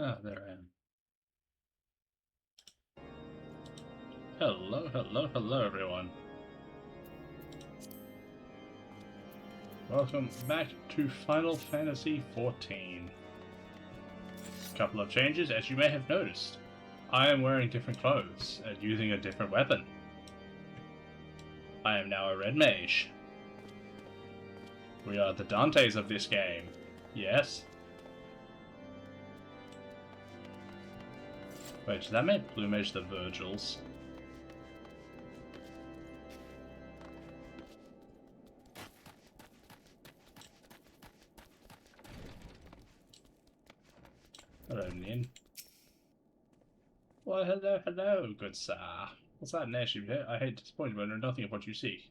Ah, there I am. Hello, hello, hello, everyone. Welcome back to Final Fantasy XIV. Couple of changes, as you may have noticed. I am wearing different clothes and using a different weapon. I am now a red mage. We are the Dantes of this game. Yes? Wait, did that make blue mage the Virgils? Hello, Nin. Well, hello, hello, good sir. What's that nation? I hate to disappoint you, but I know nothing of what you seek.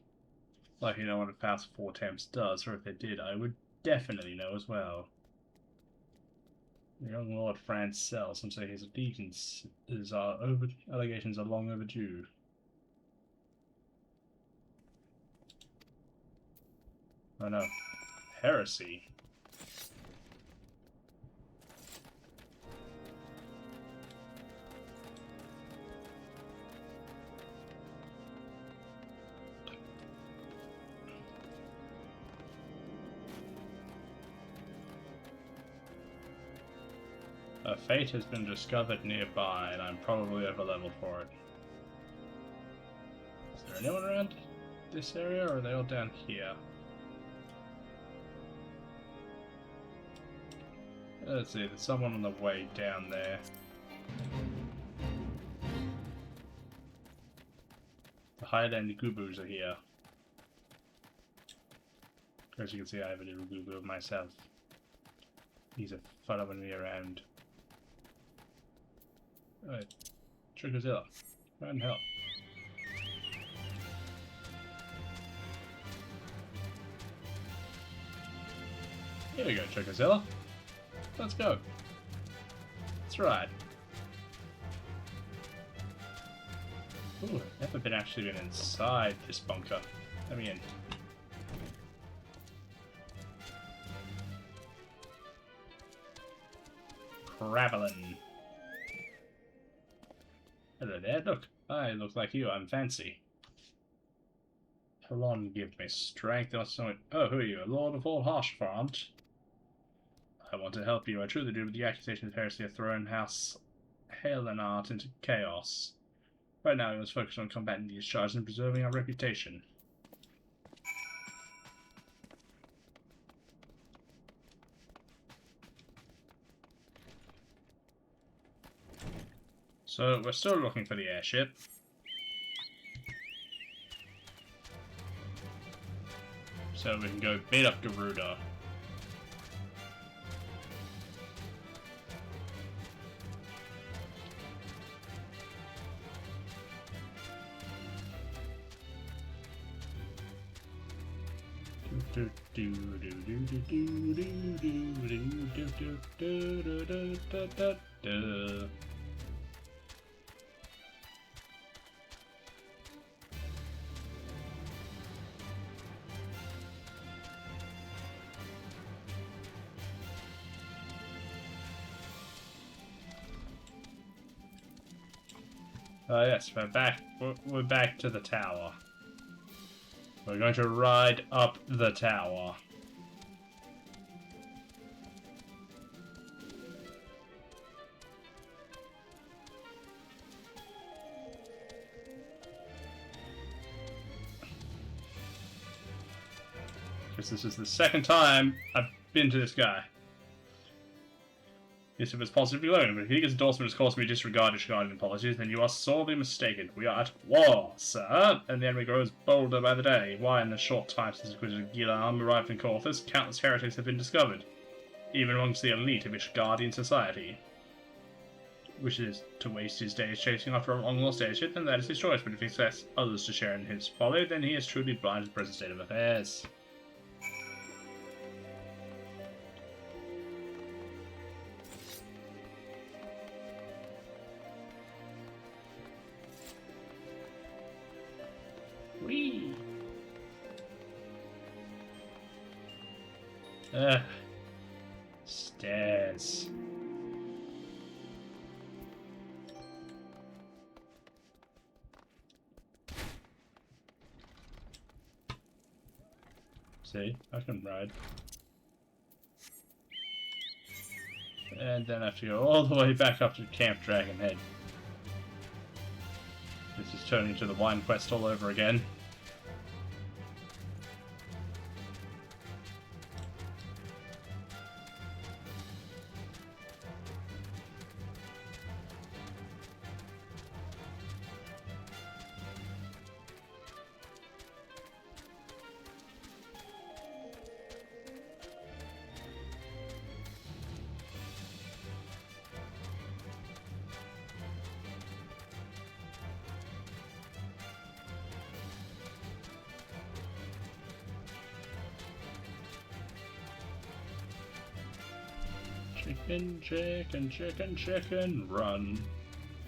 Like you know what a past 4 attempts does, or if they did, I would definitely know as well. The young Lord Francel, some say his allegiance is allegations are long overdue. Oh no. Heresy. A fate has been discovered nearby, and I'm probably over-leveled for it. Is there anyone around this area, or are they all down here? Let's see, there's someone on the way down there. The Highland Goobos are here. As you can see, I have a little Goobo of myself. He's a following me around. Alright, Triggerzilla, try and help. Here we go, Triggerzilla. Let's go. That's right. Ooh, I've never been inside this bunker. Let me in. Cravelin. Hello there, look. I look like you, I'm fancy. Helon give me strength. Oh, who are you? A lord of all Harshfront? I want to help you. I truly do, but the accusation of heresy have thrown House Helenart into chaos. Right now, we must focus on combating these charges and preserving our reputation. So, we're still looking for the airship. So we can go beat up Garuda. Yes, we're back. We're back to the tower. We're going to ride up the tower. Because this is the second time I've been to this guy. Yes, if it's positively learned, but if Higa's endorsement has caused me to disregard his guardian policies, then you are sorely mistaken. We are at war, sir, and the enemy grows bolder by the day. Why, in the short time since Inquisitor Guilherme arrived in Corthus, countless heretics have been discovered, even amongst the elite of its guardian society. Wishes to waste his days chasing after a long-lost airship, then that is his choice, but if he expects others to share in his folly, then he is truly blind to the present state of affairs. Whee! Stairs. See, I can ride. And then I have to go all the way back up to Camp Dragonhead. This is turning into the wine quest all over again. Chicken, chicken, chicken, chicken, run.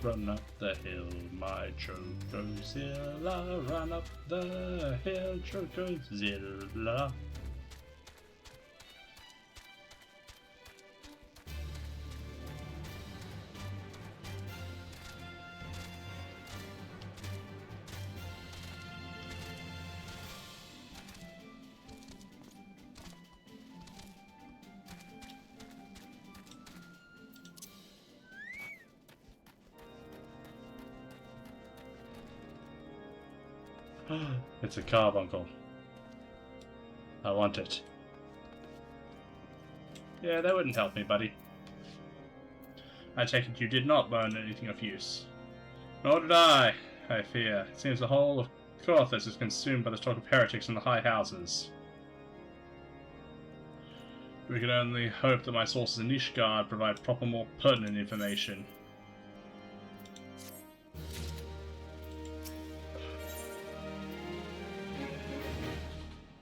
Run up the hill, my Chocozilla. Run up the hill, Chocozilla. It's a carbuncle. I want it. Yeah, that wouldn't help me, buddy. I take it you did not learn anything of use. Nor did I fear. It seems the whole of Corthus is consumed by the talk of heretics in the high houses. We can only hope that my sources in Nishgard provide proper, more pertinent information.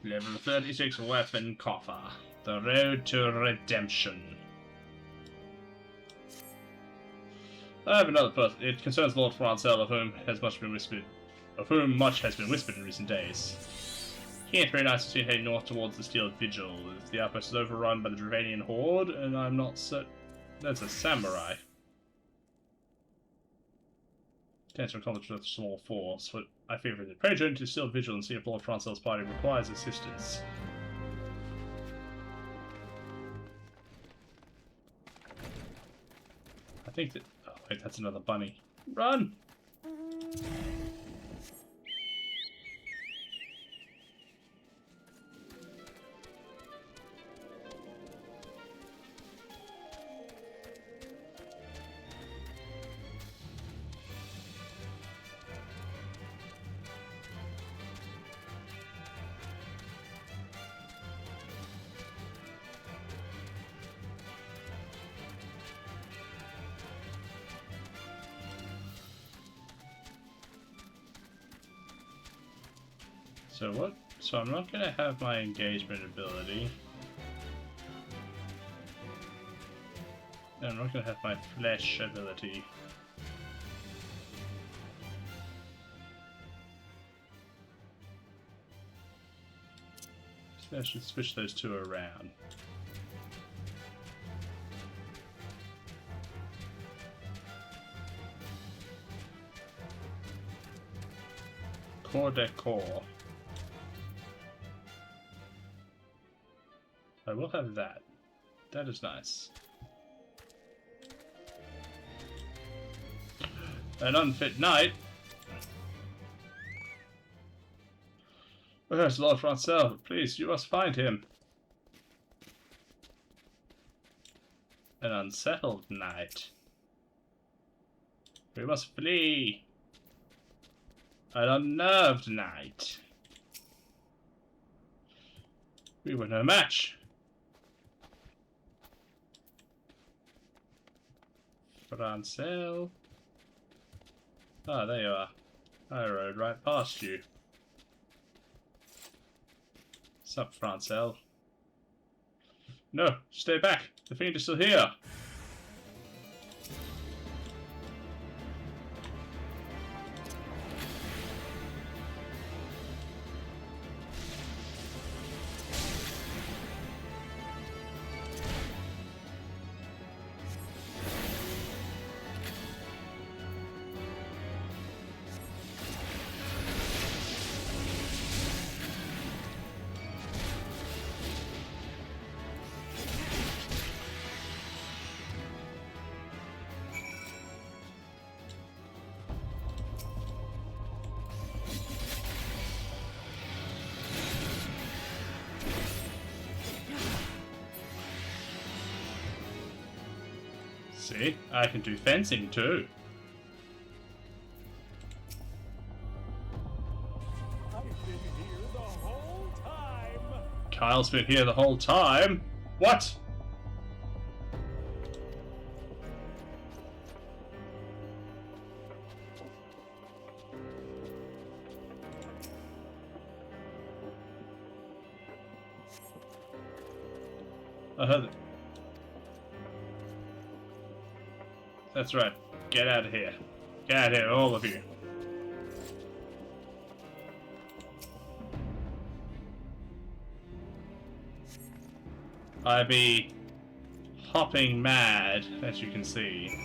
Level 36 weapon coffer. The road to redemption. I have another person. It concerns Lord Francel, of whom much has been whispered in recent days. He ain't very nice to see heading north towards the Steel Vigil. If the outpost is overrun by the Dravanian horde, and I'm not certain. That's a samurai. Tends to accomplish with a small force, but I favor it. Pray journey to Steel Vigil and see if Lord Francel's party requires assistance. I think that. Oh, wait, that's another bunny. Run! So what? So I'm not going to have my engagement ability. And I'm not going to have my flesh ability. So I should switch those two around. Core decor. I will have that. That is nice. An unfit knight. Where's Lord Francel? Please, you must find him. An unsettled knight. We must flee. An unnerved knight. We were no match. Francel. Ah, there you are. I rode right past you. Sup, Francel? No, stay back. The fiend is still here. See, I can do fencing too. I've been here the whole time. Kyle's been here the whole time? What? I heard it. That's right. Get out of here. Get out of here, all of you. I be hopping mad, as you can see.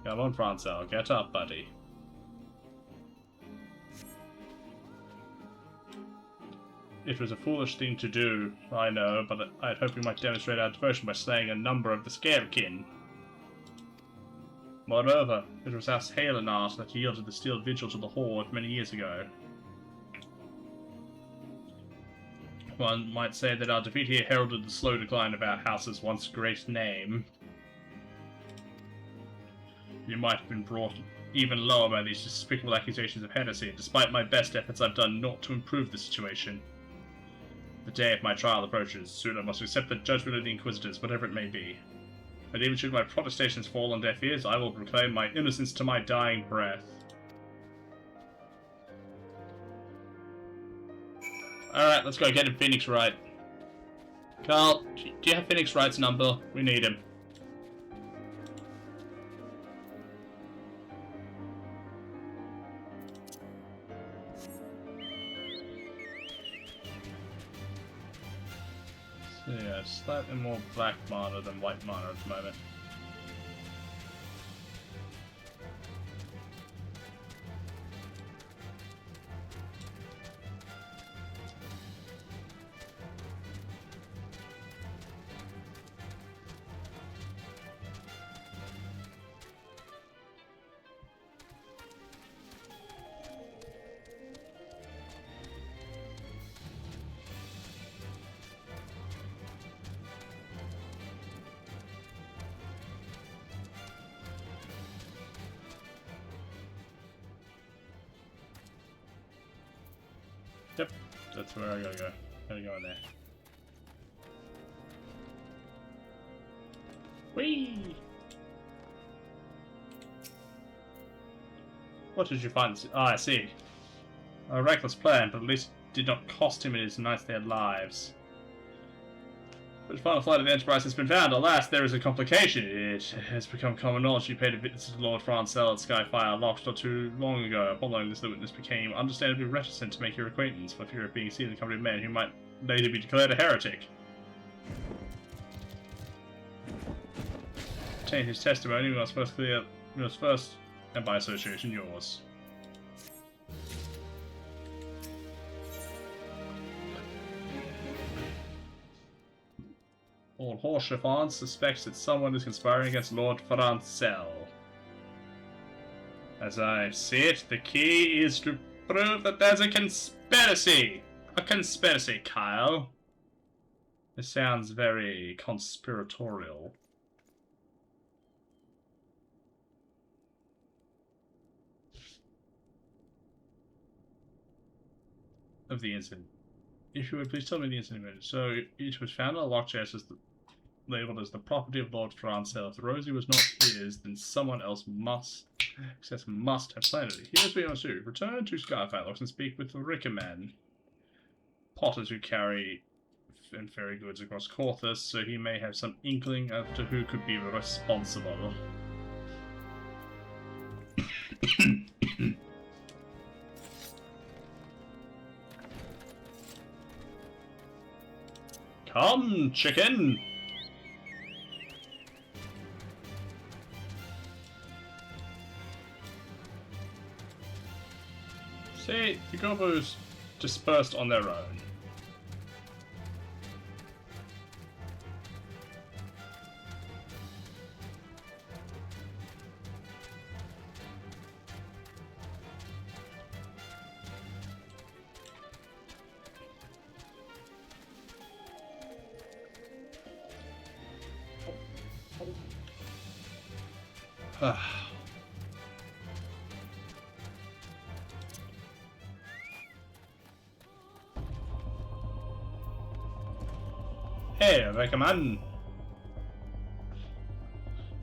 Come on, Francel, get up, buddy. It was a foolish thing to do, I know, but I'd hoped we might demonstrate our devotion by slaying a number of the Scarekin. Moreover, it was our Halen art that yielded the steel vigil to the Horde many years ago. One might say that our defeat here heralded the slow decline of our house's once great name. You might have been brought even lower by these despicable accusations of heresy. Despite my best efforts, I've done naught to improve the situation. The day of my trial approaches. Soon I must accept the judgment of the Inquisitors, whatever it may be. But even should my protestations fall on deaf ears, I will proclaim my innocence to my dying breath. Alright, let's go get him Phoenix Wright. Carl, do you have Phoenix Wright's number? We need him. So yeah, slightly more black mana than white mana at the moment. Yep, that's where I gotta go. Gotta go in there. Whee! What did you find? Ah, I see. A reckless plan, but at least it did not cost him and his knights their lives. But the final flight of the Enterprise has been found. Alas, there is a complication. It has become common knowledge you paid a visit to Lord Francel at Skyfire Loft not too long ago. Following this, the witness became understandably reticent to make your acquaintance for fear of being seen in the company of men who might later be declared a heretic. Obtain his testimony, we must first clear, and by association, yours. Lord Horschiffon suspects that someone is conspiring against Lord Francel. As I see it, the key is to prove that there's a conspiracy! A conspiracy, Kyle. This sounds very conspiratorial. Of the incident. If you would please tell me the incident. So it was found on a lock chest labeled as the property of Lord Francel. If Rosie was not his, then someone else must have planted it. Here's what you must do. Return to Skyfire and speak with the Rickerman, potters who carry and ferry goods across Corthus, so he may have some inkling as to who could be responsible. Come, chicken! See, the Gobos dispersed on their own. Hey, there, come on.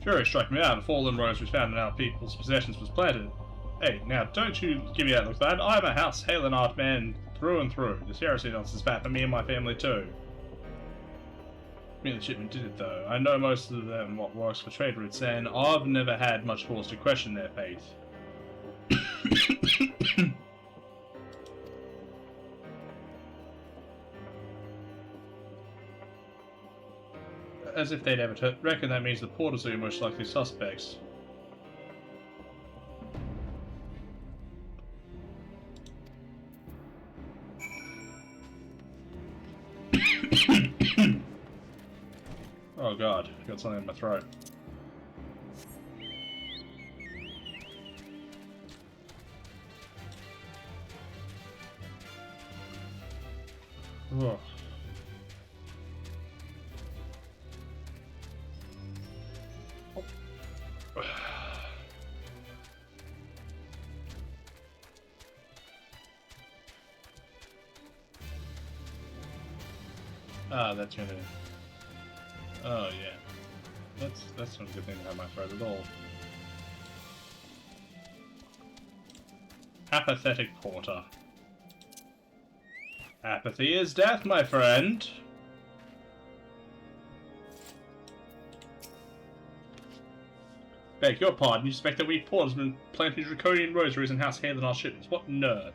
Fury struck me out. A fallen rose we found in our people's possessions was planted. Hey, now don't you give me that look, lad. I'm a House Halenard man through and through. This heresy nonsense is bad for me and my family too. Me and the shipment did it though. I know most of them what works for trade routes, and I've never had much cause to question their faith. As if they'd ever reckon that means the porters are your most likely suspects. Oh god, I got something in my throat. Oh. Ah, that's gonna. Oh yeah, that's not a good thing to have my throat at all. Apathetic porter. Apathy is death, my friend. Beg your pardon, you suspect that we porters have been planting draconian rosaries in House Hale in our shipments? What nerve?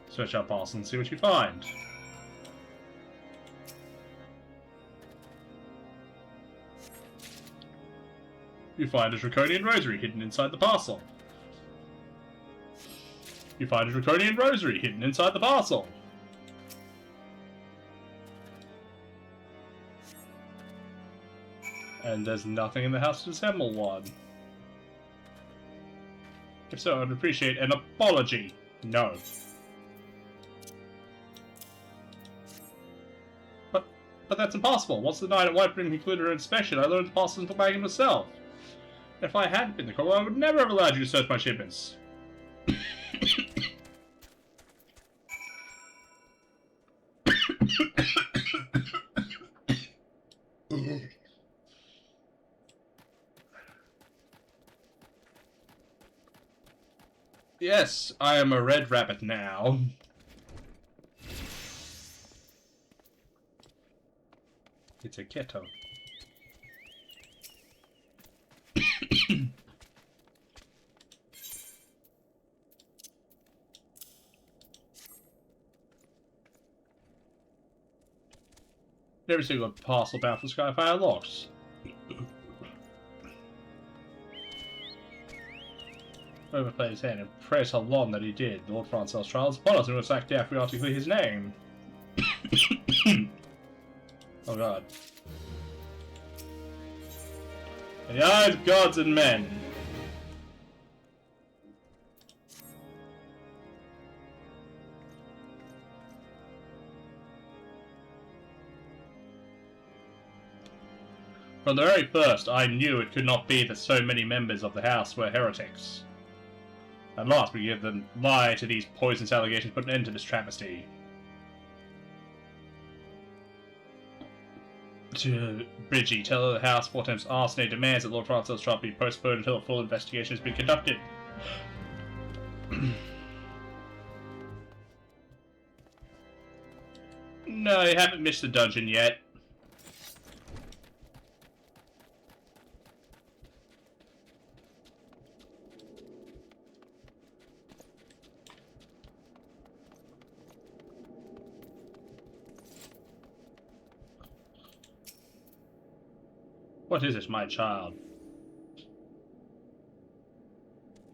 Search our parcel and see what you find. You find a draconian rosary hidden inside the parcel. You find a draconian rosary hidden inside the parcel. And there's nothing in the house to dissemble one. If so, I'd appreciate an apology. No. But that's impossible. Once the night at White Brim concluded her inspection, I learned the parcel and took back in myself. If I hadn't been the caller, I would never have allowed you to search my shipments. Yes, I am a red rabbit now. It's a keto. Every single parcel bound for Skyfire locked. Overplayed his hand and praise how long that he did. Lord Francel's trials upon us and was sacked down if we are to clear his name. Oh god. In the eyes of gods and men. From the very first, I knew it could not be that so many members of the house were heretics. At last, we give the lie to these poisonous allegations, put an end to this travesty. To Bridgie, tell her the house Fortem's arsonate demands that Lord Francel's trial be postponed until a full investigation has been conducted. No, you haven't missed the dungeon yet. What is it, my child?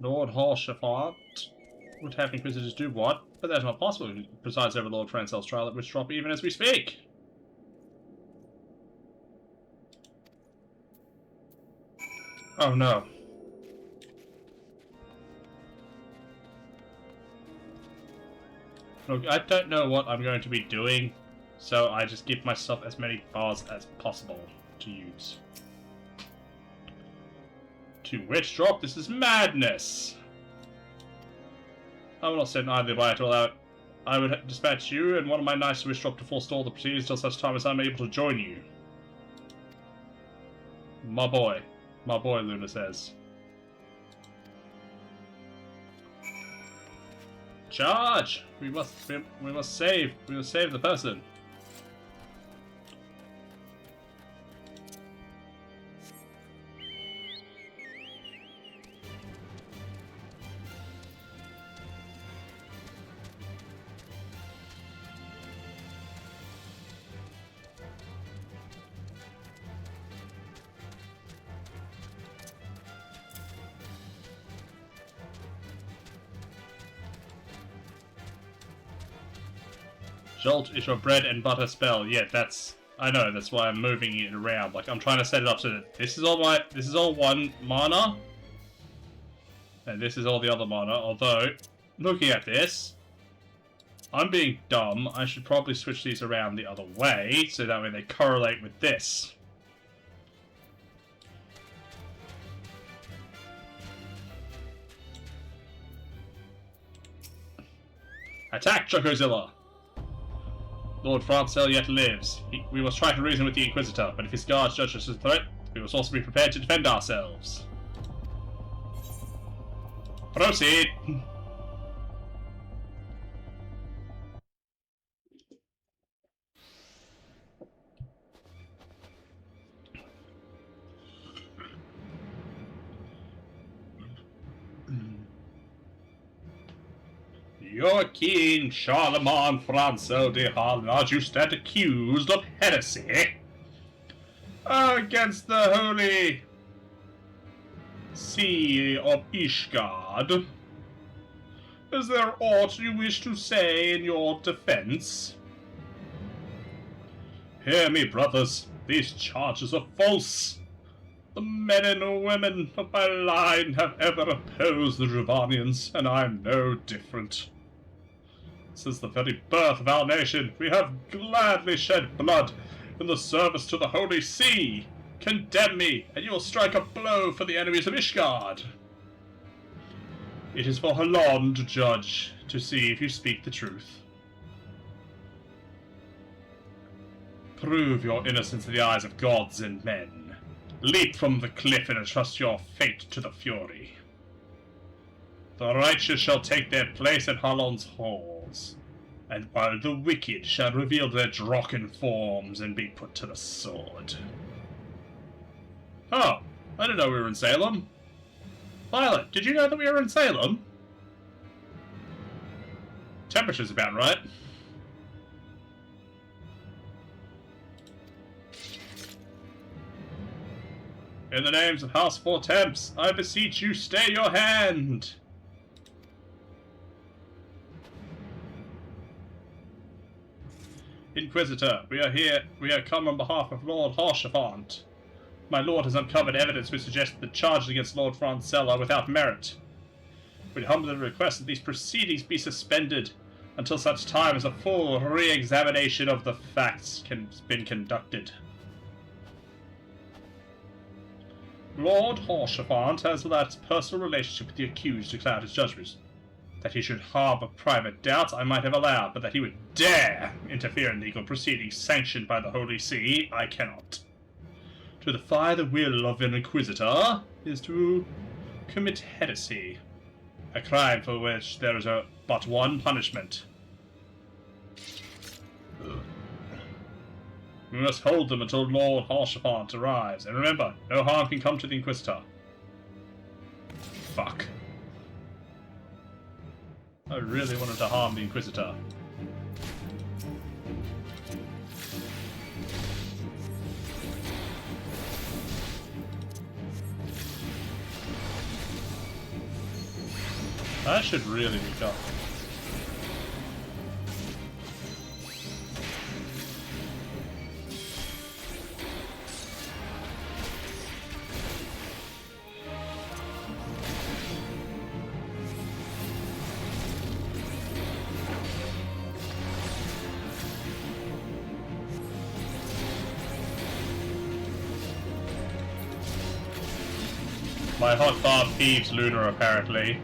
Lord Horshaffant would have inquisitors do what? But that's not possible. He presides over Lord Francel's trial at which drop even as we speak. Oh no. Look, I don't know what I'm going to be doing, so I just give myself as many bars as possible to use. To witch drop? This is madness! I will not stand idly by to allow it. I would dispatch you and one of my knights to witch drop to forestall the proceedings till such time as I am able to join you. My boy, Luna says. Charge! We must save the person. Jolt is your bread and butter spell. Yeah, I know, that's why I'm moving it around. Like, I'm trying to set it up so that this is all one mana. And this is all the other mana, although, looking at this, I'm being dumb. I should probably switch these around the other way, so that way they correlate with this. Attack, Chocozilla! Lord Francel yet lives. We must try to reason with the Inquisitor, but if his guards judge us as a threat, we must also be prepared to defend ourselves. Proceed! Your king, Charlemagne Francel de Harlage, you stand accused of heresy against the holy see of Ishgard. Is there aught you wish to say in your defense? Hear me, brothers. These charges are false. The men and women of my line have ever opposed the Dravanians, and I am no different. Since the very birth of our nation, we have gladly shed blood in the service to the Holy See. Condemn me, and you will strike a blow for the enemies of Ishgard. It is for Halon to judge, to see if you speak the truth. Prove your innocence in the eyes of gods and men. Leap from the cliff and entrust your fate to the Fury. The righteous shall take their place at Halon's halls, and while the wicked shall reveal their Draken forms and be put to the sword. Oh, I didn't know we were in Salem. Violet, did you know that we were in Salem? Temperature's about right. In the names of House Four Temps, I beseech you, stay your hand! Inquisitor, we are come on behalf of Lord Harshafant. My lord has uncovered evidence which suggests that the charges against Lord Francel are without merit. We humbly request that these proceedings be suspended until such time as a full re-examination of the facts has been conducted. Lord Harshafant has allowed his personal relationship with the accused to cloud his judgment. That he should harbour private doubts I might have allowed, but that he would dare interfere in legal proceedings sanctioned by the Holy See, I cannot. To defy the will of an Inquisitor is to commit heresy, a crime for which there is but one punishment. We must hold them until Lord Harshafant arrives, and remember, no harm can come to the Inquisitor. Fuck. I really wanted to harm the Inquisitor. I should really be gone. My hot bar peeves Luna, apparently.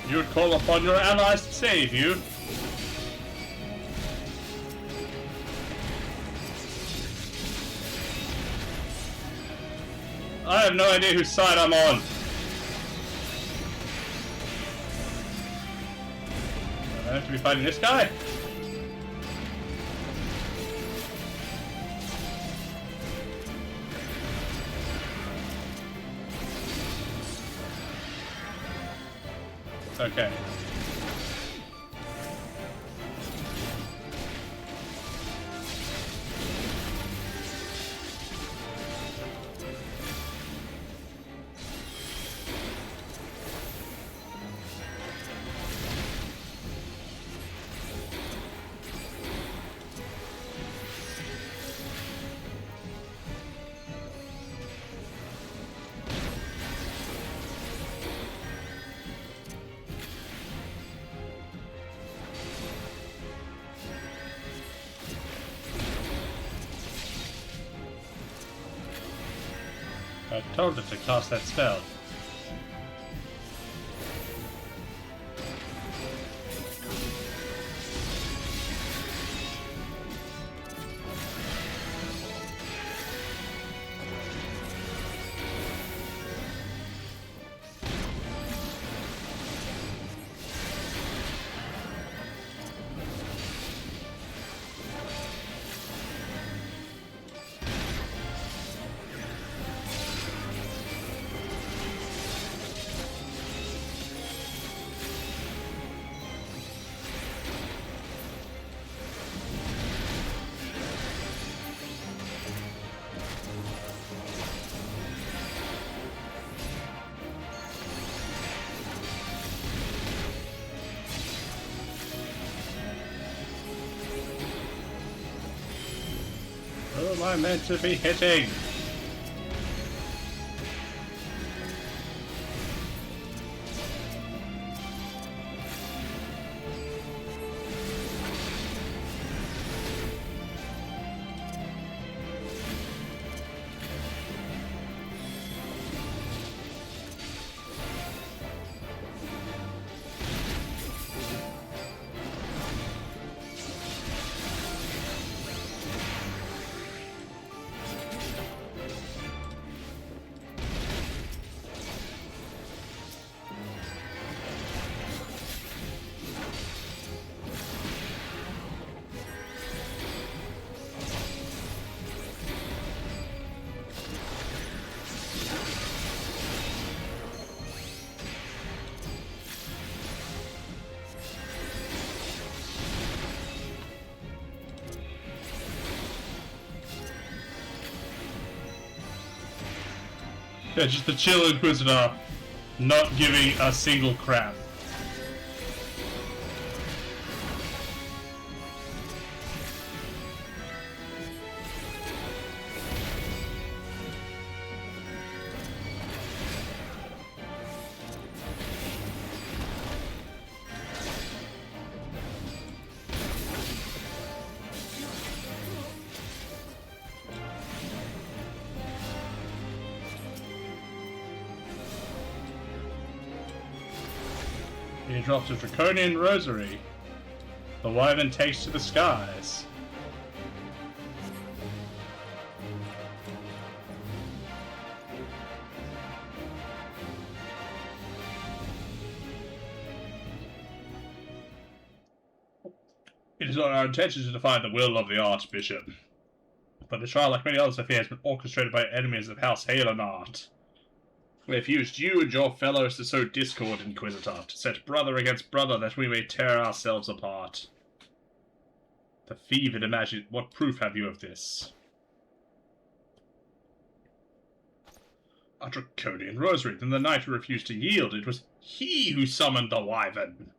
You would call upon your allies to save you. I have no idea whose side I'm on. I have to be fighting this guy? Okay. I told it to cast that spell. Who am I meant to be hitting? Yeah, just the chill Inquisitor, not giving a single crap. He drops a draconian rosary. The wyvern takes to the skies. It is not our intention to defy the will of the Archbishop. but the trial, like many others affairs, has been orchestrated by enemies of House Halenart. We have used you and your fellows to sow discord, Inquisitor, to set brother against brother, that we may tear ourselves apart. The fevered imagine. What proof have you of this? A draconian rosary. Then the knight who refused to yield. It was he who summoned the wyvern.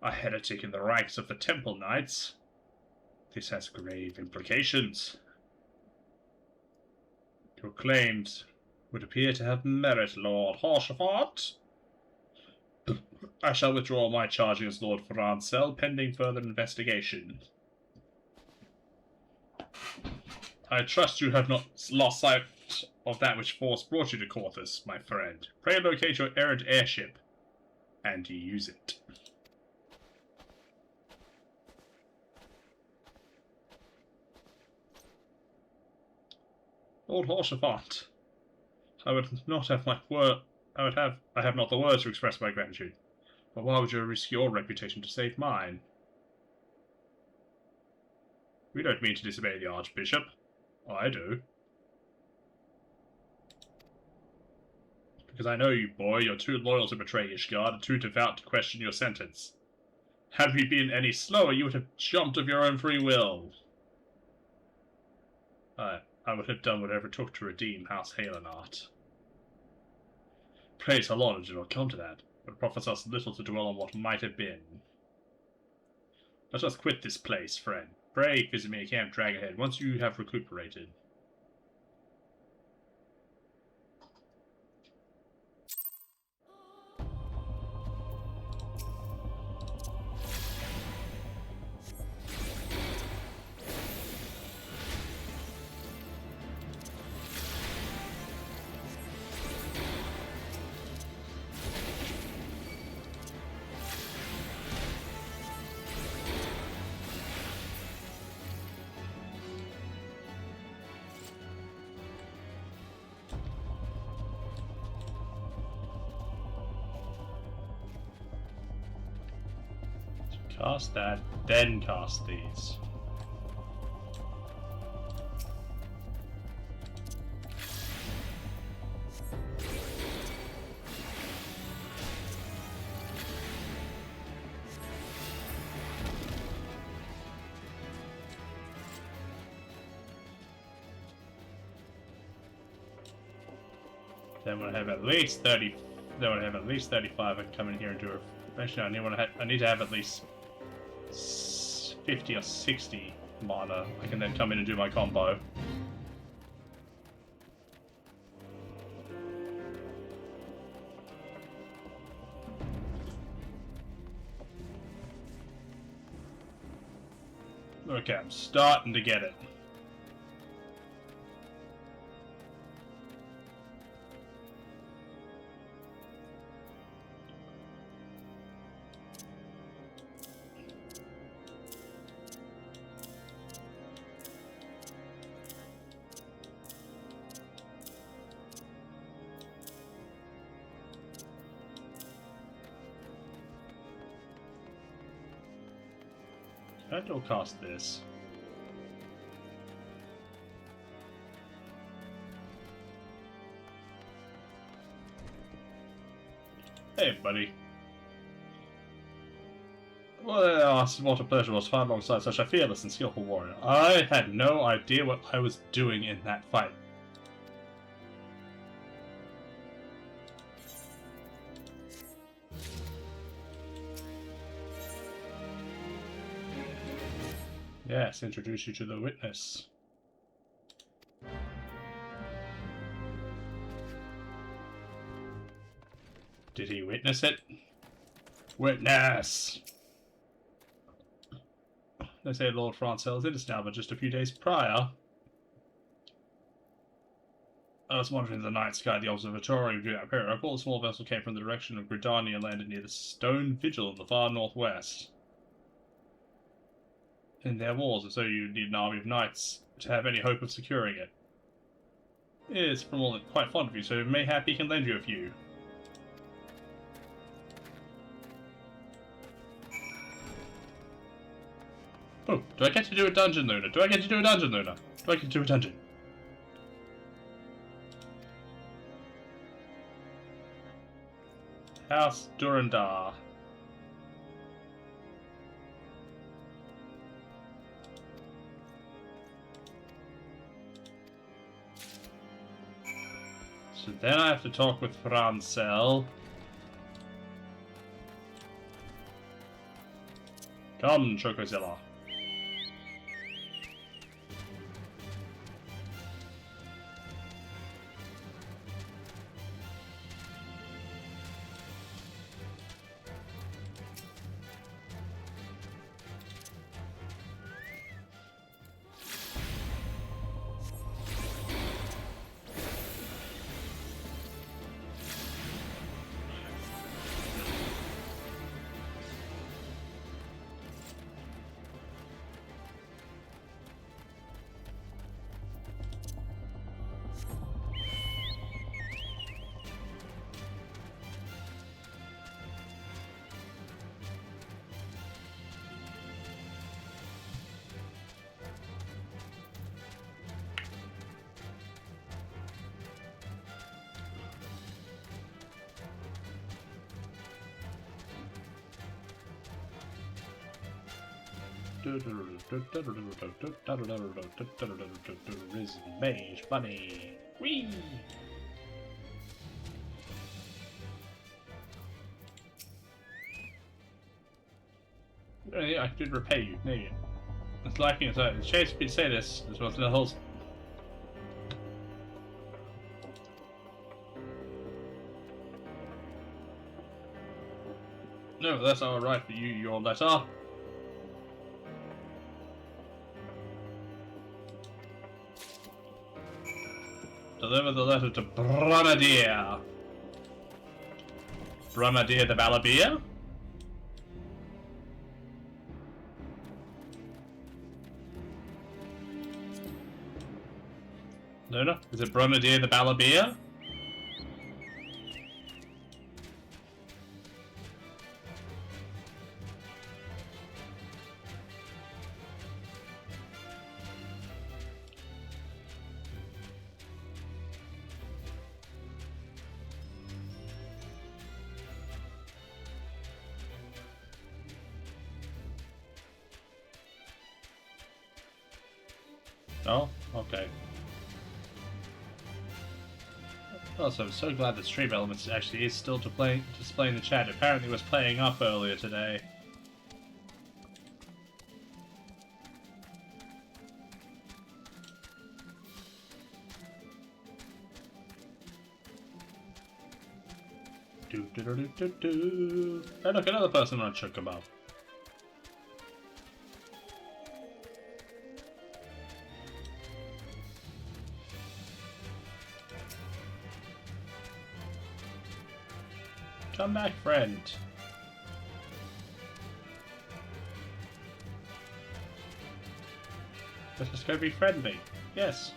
A heretic in the ranks of the Temple Knights. This has grave implications. Your claims would appear to have merit, Lord Horsefort. I shall withdraw my charge against Lord Francel, pending further investigation. I trust you have not lost sight of that which force brought you to Corthus, my friend. Pray locate your errant airship, and use it. Lord Horsefort, I would not have my word. I have not the words to express my gratitude. But why would you risk your reputation to save mine? We don't mean to disobey the Archbishop. I do. Because I know you, boy. You're too loyal to betray Ishgard and too devout to question your sentence. Had we been any slower, you would have jumped of your own free will. I would have done whatever it took to redeem House Halenart. Praise her Lord, it did not come to that. But it profits us little to dwell on what might have been. Let us quit this place, friend. Pray visit me at Camp Dragonhead once you have recuperated. Cast that, then cast these. Then we'll have at least 30. Then we'll have at least 35. I can come in here and do it. Actually, I need to have at least 50 or 60 mana. I can then come in and do my combo. Okay, I'm starting to get it. I don't cast this. Hey, buddy. Well, what a pleasure it was to fight alongside such a fearless and skillful warrior. I had no idea what I was doing in that fight. Yes, introduce you to the witness. Did he witness it? Witness! They say Lord Francel is innocent now, but just a few days prior. I was wandering in the night sky at the observatory during that period. I recall a small vessel came from the direction of Gridania and landed near the Stone Vigil in the far northwest. In their walls, and so you need an army of knights to have any hope of securing it. It's from all quite fond of you, so mayhap he can lend you a few. Oh, do I get to do a dungeon, Luna? Do I get to do a dungeon, Luna? Do I get to do a dungeon? House Durandar. So then I have to talk with Francel. Come, Chocozilla. Risen Mage Bunny. Whee! I did repay you, no you. It's liking it. The chase me to say this as well as the holes. No, that's alright for you, your letter. Deliver the letter to Brumadier. Brumadier the Balabia? No. Is it Brumadier the Balabia? Oh, okay. Also, I'm so glad that Stream Elements actually is still displaying the chat. Apparently it was playing up earlier today. Do. Hey look, another person on Chocobo. Come back, friend. Let's just go be friendly. Yes.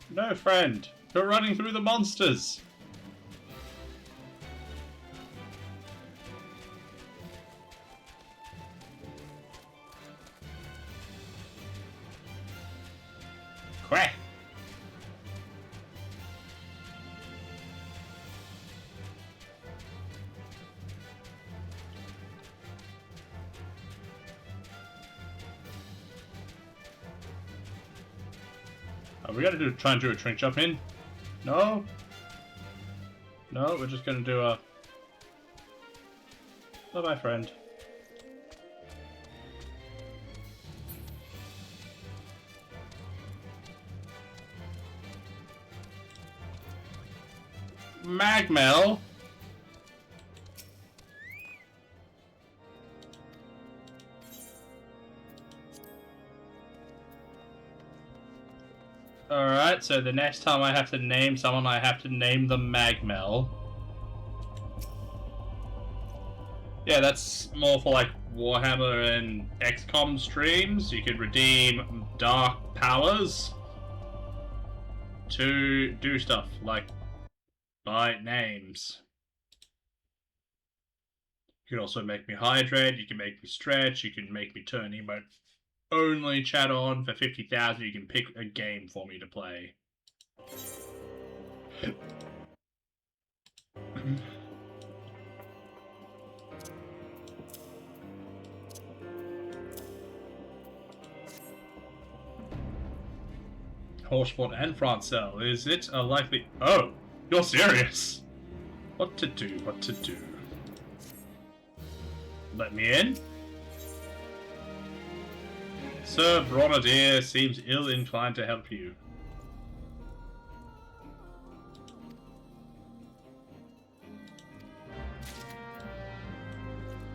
No, friend. You're running through the monsters. Quack. We gotta try and do a trink jump in. No. No, we're just gonna do a... Bye-bye, friend. Magmel? Alright, so the next time I have to name someone, I have to name them Magmel. Yeah, that's more for like Warhammer and XCOM streams. You could redeem dark powers to do stuff like by names. You can also make me hydrate, you can make me stretch, you can make me turn emote only chat on. For 50,000 you can pick a game for me to play. Horseport and Francel, is it a likely... Oh, you're serious? What to do, what to do? Let me in? Sir Bronadier seems ill-inclined to help you.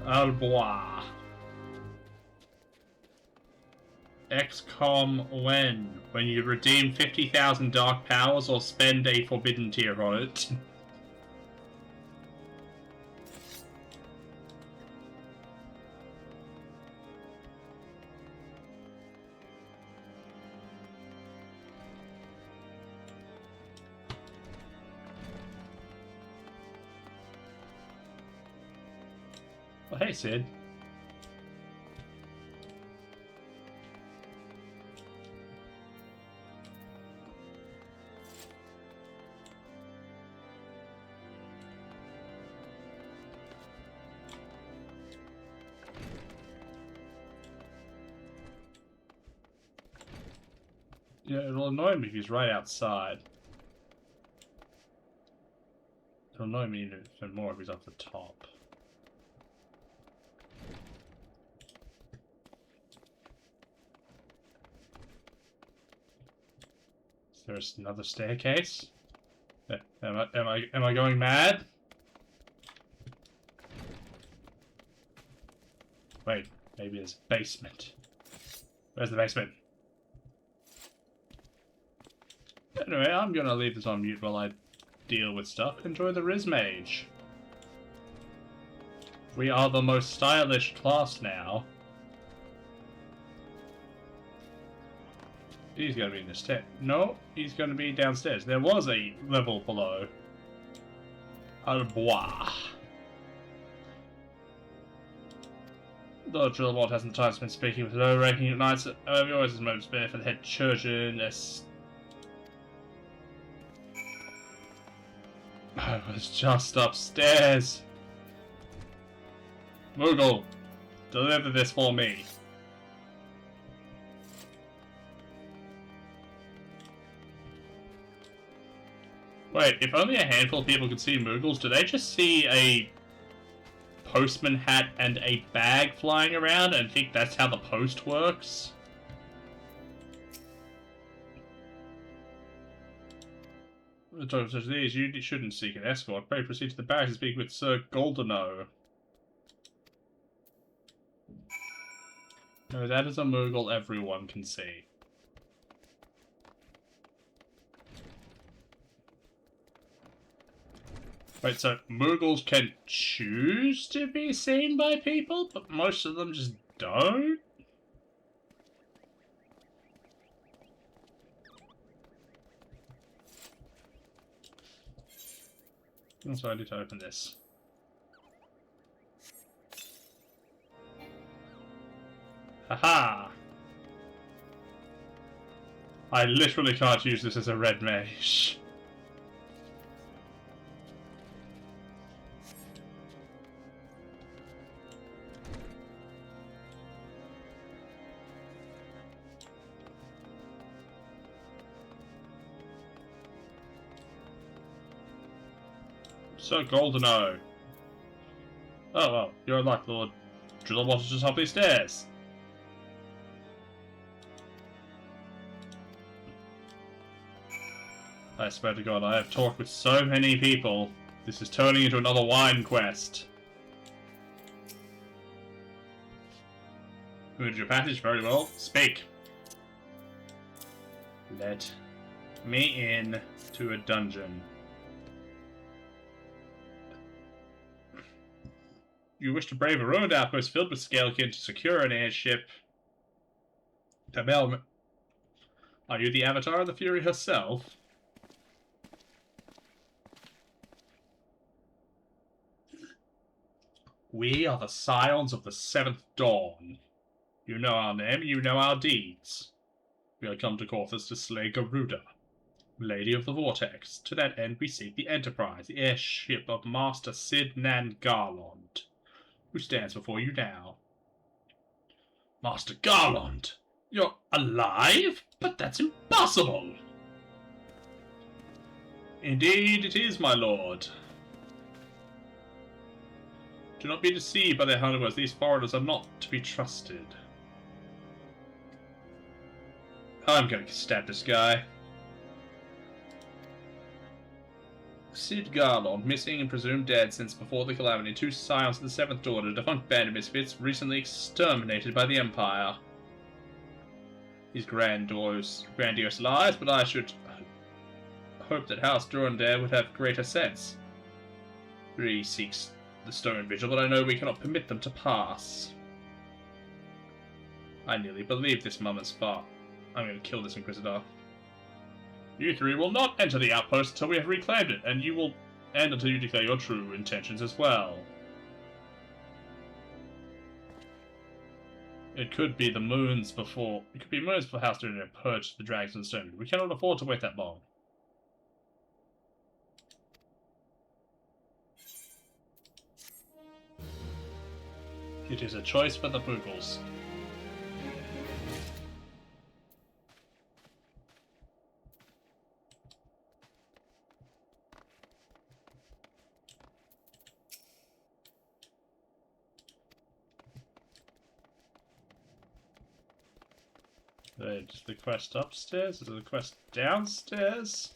Albois. XCOM when you redeem 50,000 dark powers or spend a forbidden tier on it. Well, hey, Sid. Yeah, it'll annoy me if he's right outside. It'll annoy me even more if he's up the top. There's another staircase. Am I going mad? Wait, maybe there's a basement. Where's the basement? Anyway, I'm gonna leave this on mute while I deal with stuff. Enjoy the Riz Mage. We are the most stylish class now. He's gonna be in the step. No, he's gonna be downstairs. There was a level below. Albois. Lord Drillwalt hasn't time spent speaking with low-ranking knights. He always has moments spare for the head churgeon. I was just upstairs. Moogle, deliver this for me. Wait, if only a handful of people could see Moogles, do they just see a postman hat and a bag flying around and think that's how the post works? With times such as these, you shouldn't seek an escort. Pray proceed to the barracks and speak with Sir Goldeno. No, that is a Moogle everyone can see. Wait, so Moogles can choose to be seen by people, but most of them just don't? So I need to open this. Haha! I literally can't use this as a red mage. So Goldeno. Oh well, you're like Lord Drillwalt just up these stairs. I swear to God, I have talked with so many people. This is turning into another wine quest. Moved your passage very well. Speak. Let me in to a dungeon. You wish to brave a ruined outpost filled with scalekin to secure an airship. Tabel, are you the avatar of the Fury herself? We are the scions of the Seventh Dawn. You know our name, you know our deeds. We are come to Corthus to slay Garuda, Lady of the Vortex. To that end we seek the Enterprise, the airship of Master Sid Nan Garland, who stands before you now. Master Garland! You're alive? But that's impossible! Indeed it is, my lord. Do not be deceived by their hardwares. These foreigners are not to be trusted. I'm going to stab this guy. Sid Garland, missing and presumed dead since before the calamity. 2 scions of the Seventh Order, defunct band of misfits, recently exterminated by the Empire. These grandiose lies, but I should hope that House Durandare would have greater sense. He seeks the stone vigil, but I know we cannot permit them to pass. I nearly believe this mummer's far. I'm going to kill this Inquisitor. You 3 will not enter the outpost until we have reclaimed it, and until you declare your true intentions as well. It could be moons before House Durandare purged the dragons and stone. We cannot afford to wait that long. It is a choice for the Boogles. Is the quest upstairs? Is the quest downstairs?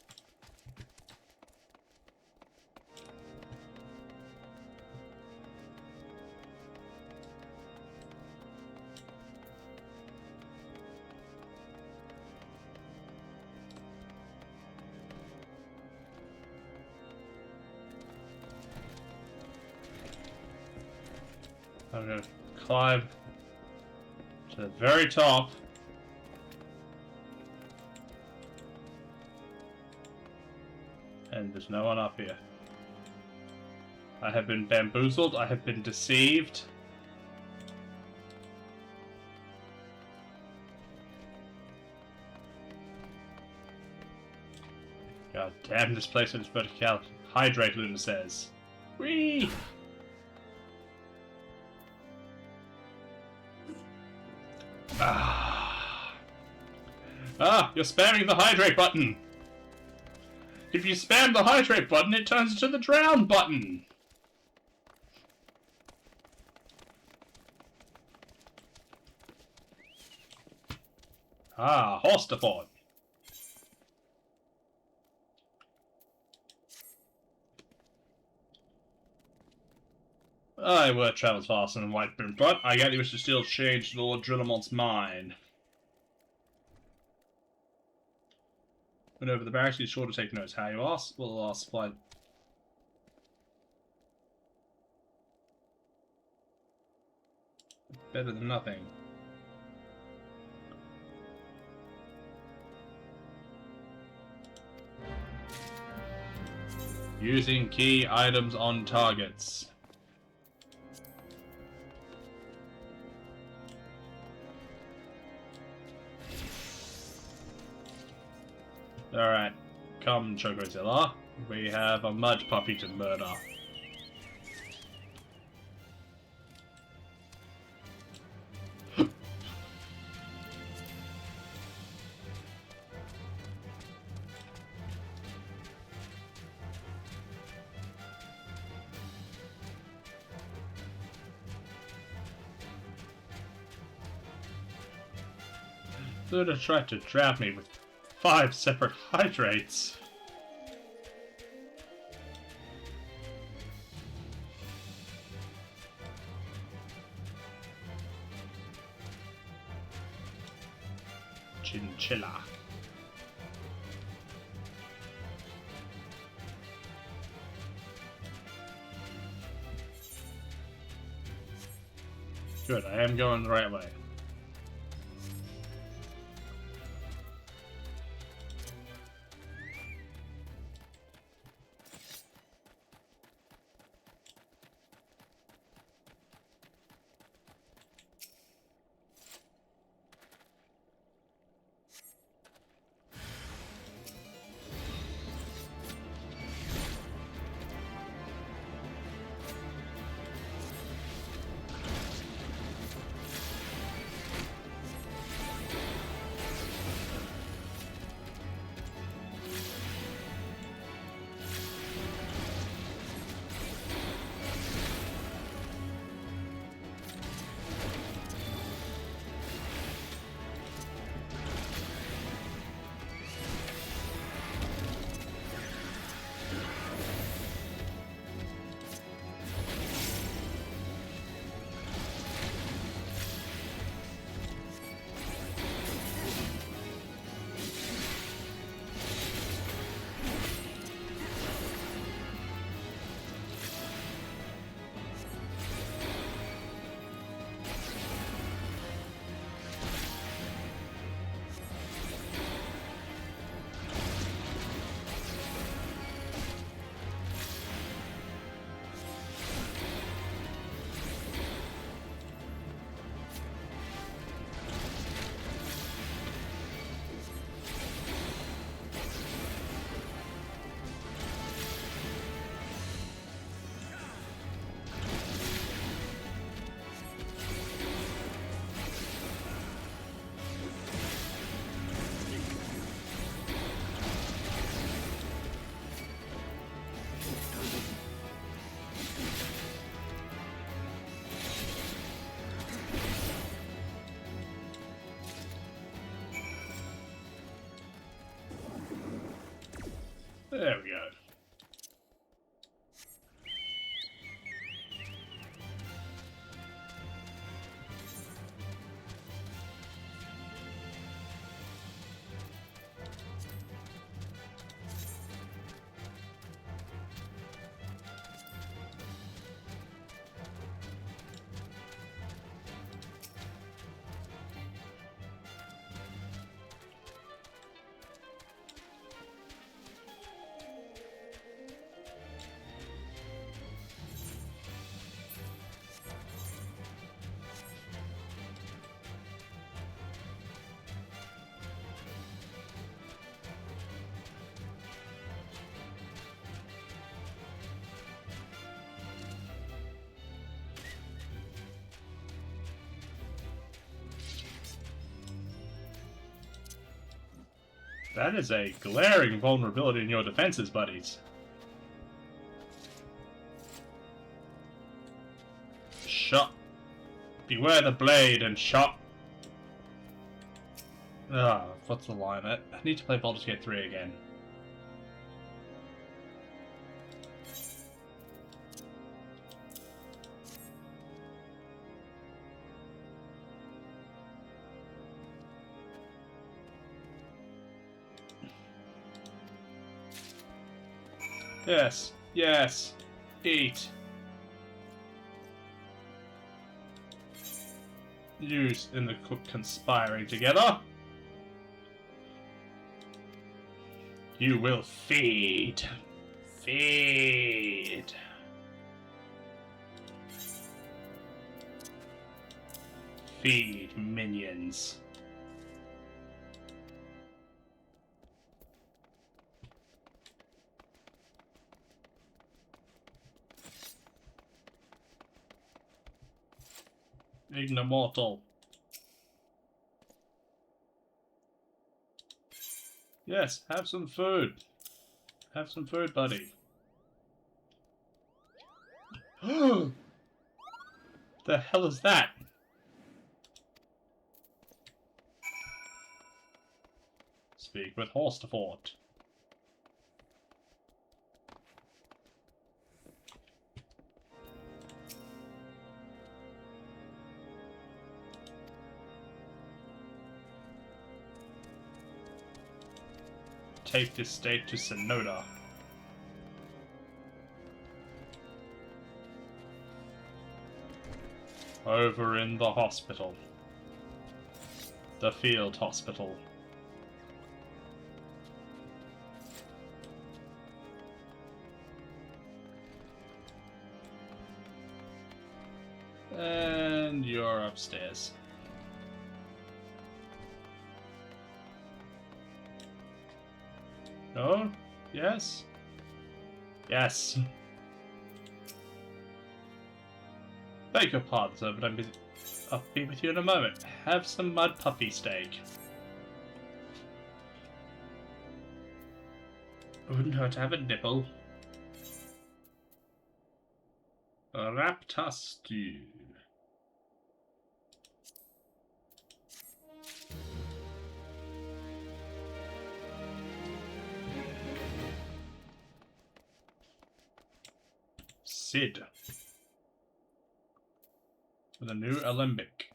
I'm gonna climb to the very top. And there's no one up here. I have been bamboozled, I have been deceived. God damn, this place is vertical. Hydrate, Luna says. Whee! You're spamming the hydrate button! If you spam the hydrate button, it turns into the drown button! Horse depot. Word travels faster than white boom, but I gather you wish to still change Lord Drillamont's mind. When over the barracks, he's sure to take notes. How you ask? We'll ask supply. Better than nothing. Using key items on targets. Alright, come Chocozilla. We have a mud puppy to murder. Luna tried to trap me with 5 separate hydrates. Chinchilla. Good, I am going the right way. There we go. That is a glaring vulnerability in your defenses, buddies. Shot. Beware the blade and shot. Ah, what's the line? I need to play Baldur's Gate 3 again. Yes, yes. Eat. Use in the conspiring together. You will feed. Feed. Feed, minions. Ignomortal. Yes, have some food. Have some food, buddy. The hell is that? Speak with Horstefort. Take this state to Sonoda. Over in the hospital. The field hospital. And you're upstairs. No? Yes? Yes. Beg your pardon, sir, but I'm busy. I'll be with you in a moment. Have some mud puppy steak. Wouldn't hurt to have a nipple. Raptor stew. Sid. With a new alembic.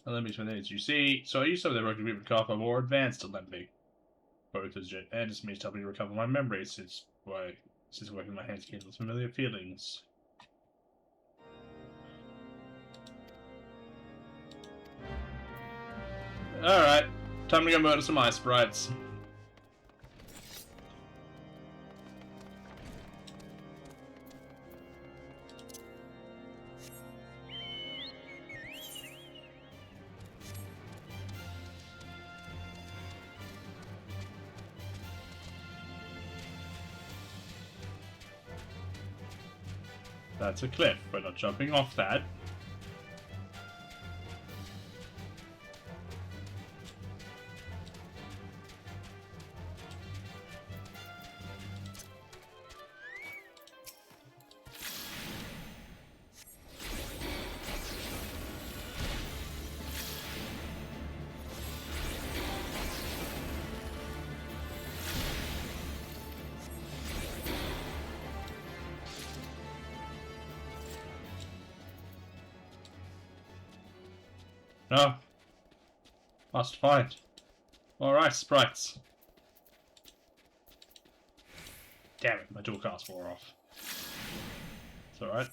Alembics with aids. You see, so I used some of the rugby with a more advanced alembic. Both as jet and just me to help me recover my memories since working my hands kindle familiar feelings. Alright, time to go murder some ice sprites. That's a cliff. We're not jumping off that. No. Must fight. Alright, sprites. Damn it, my dual cast wore off. It's alright.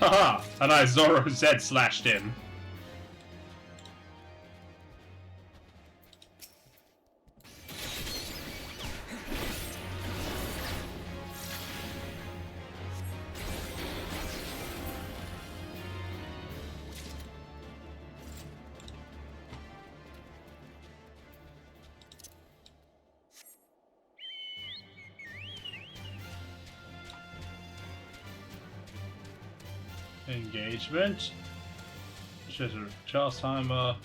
Haha! And I Zoro Z slashed him. Engagement. Charles Timer.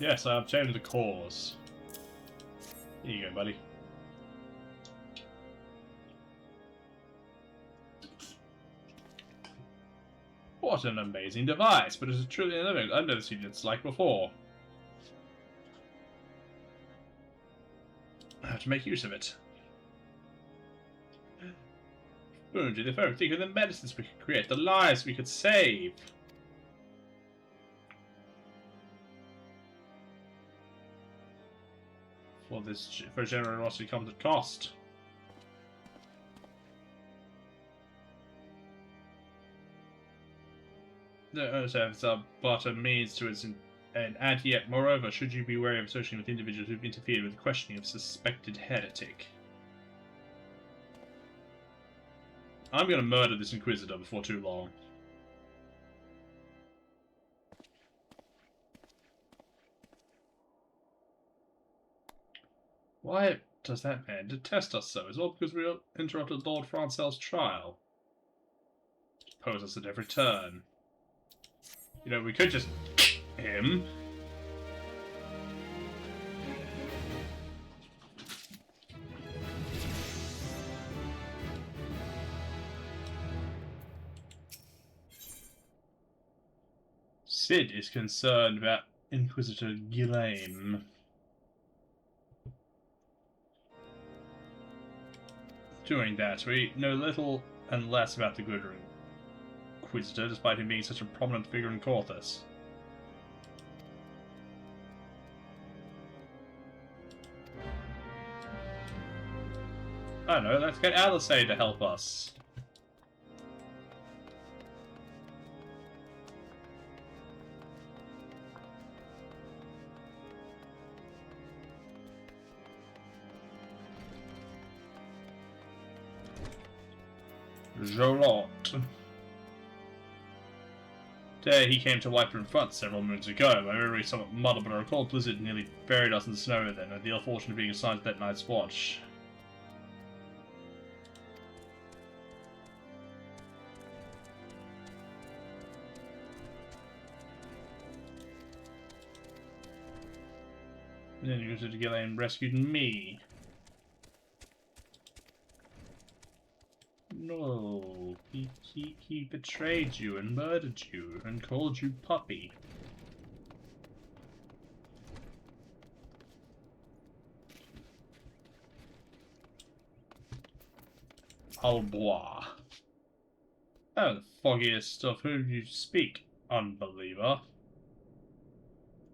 Yes, I obtained the cause. Here you go, buddy. What an amazing device, but it's truly another I've never seen its like before. I have to make use of it. Boom, to the phone. Think of the medicines we could create, the lives we could save. For generosity comes at cost. No, so it's but a means to its end. And yet, moreover, should you be wary of associating with individuals who've interfered with the questioning of suspected heretic. I'm going to murder this Inquisitor before too long. Why does that man detest us so? Is it all because we interrupted Lord Francel's trial? Oppose us at every turn. You know, we could just him. Sid is concerned about Inquisitor Guillaume. Doing that, we know little and less about the good Inquisitor, despite him being such a prominent figure in Corthus. I don't know, let's get Alisei to help us. Jolot. Today he came to Wiper in front several moons ago. My memory is somewhat muddled, but I recall Blizzard nearly buried us in the snow then, with the ill fortune of being assigned to that night's watch. And then Inquisitor Guillaume rescued me. No, he betrayed you and murdered you and called you puppy. Au revoir. Oh, the foggiest of whom you speak, unbeliever.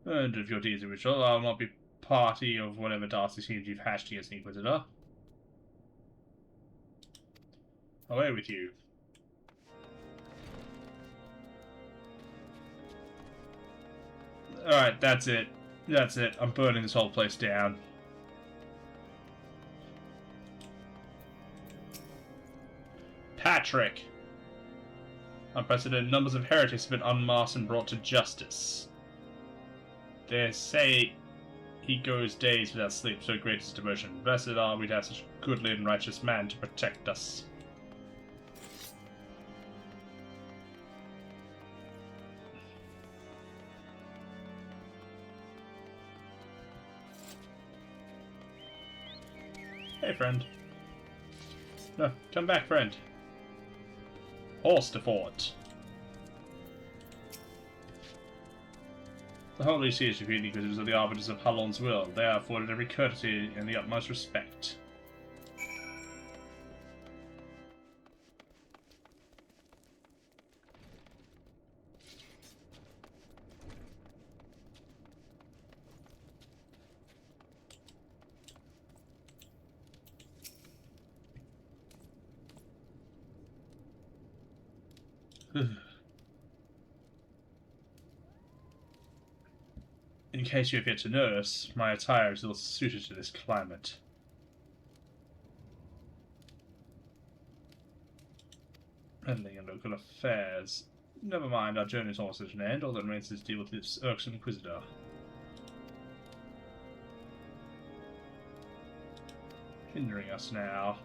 And if your deeds are ritual, I will not be party of whatever dastardly schemes you've hatched against the Inquisitor. Away with you. Alright, that's it. That's it. I'm burning this whole place down. Patrick! Unprecedented numbers of heretics have been unmasked and brought to justice. They say he goes days without sleep, so great is his devotion. Blessed are we to have such a goodly and righteous man to protect us. Hey, friend. No, come back, friend. Horse to fort. The Holy See is repeating because of the arbiters of Halon's will. They are afforded every courtesy and the utmost respect. In case you have yet to notice, my attire is ill suited to this climate. Meddling in local affairs. Never mind, our journey is almost at an end. All that remains is to deal with this irksome Inquisitor. Hindering us now.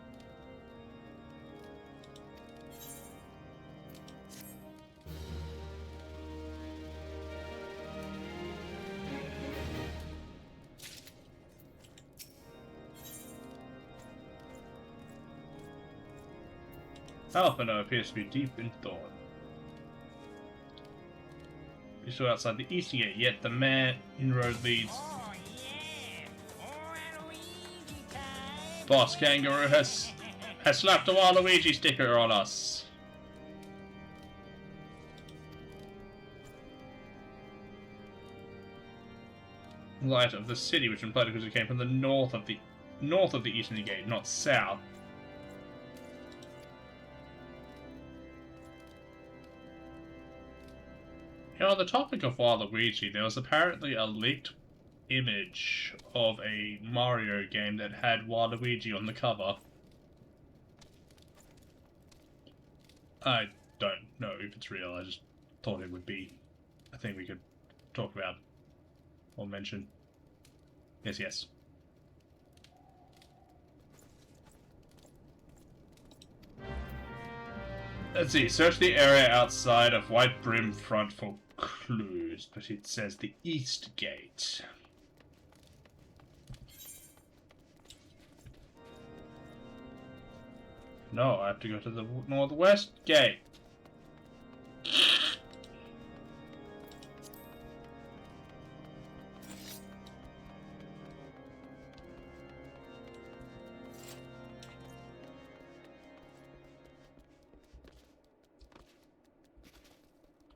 Alphino appears to be deep in thought. We're still outside the eastern gate, yet the man in road leads. Oh, yeah. Waluigi time. Boss Kangaroo has slapped a Waluigi sticker on us. Light of the city, which implied because it came from the north of the eastern gate, not south. You know, on the topic of Waluigi, there was apparently a leaked image of a Mario game that had Waluigi on the cover. I don't know if it's real, I just thought it would be a thing we could talk about or mention. Yes. Let's see, search the area outside of White Brim Front for clues, but it says the East Gate. No, I have to go to the Northwest Gate.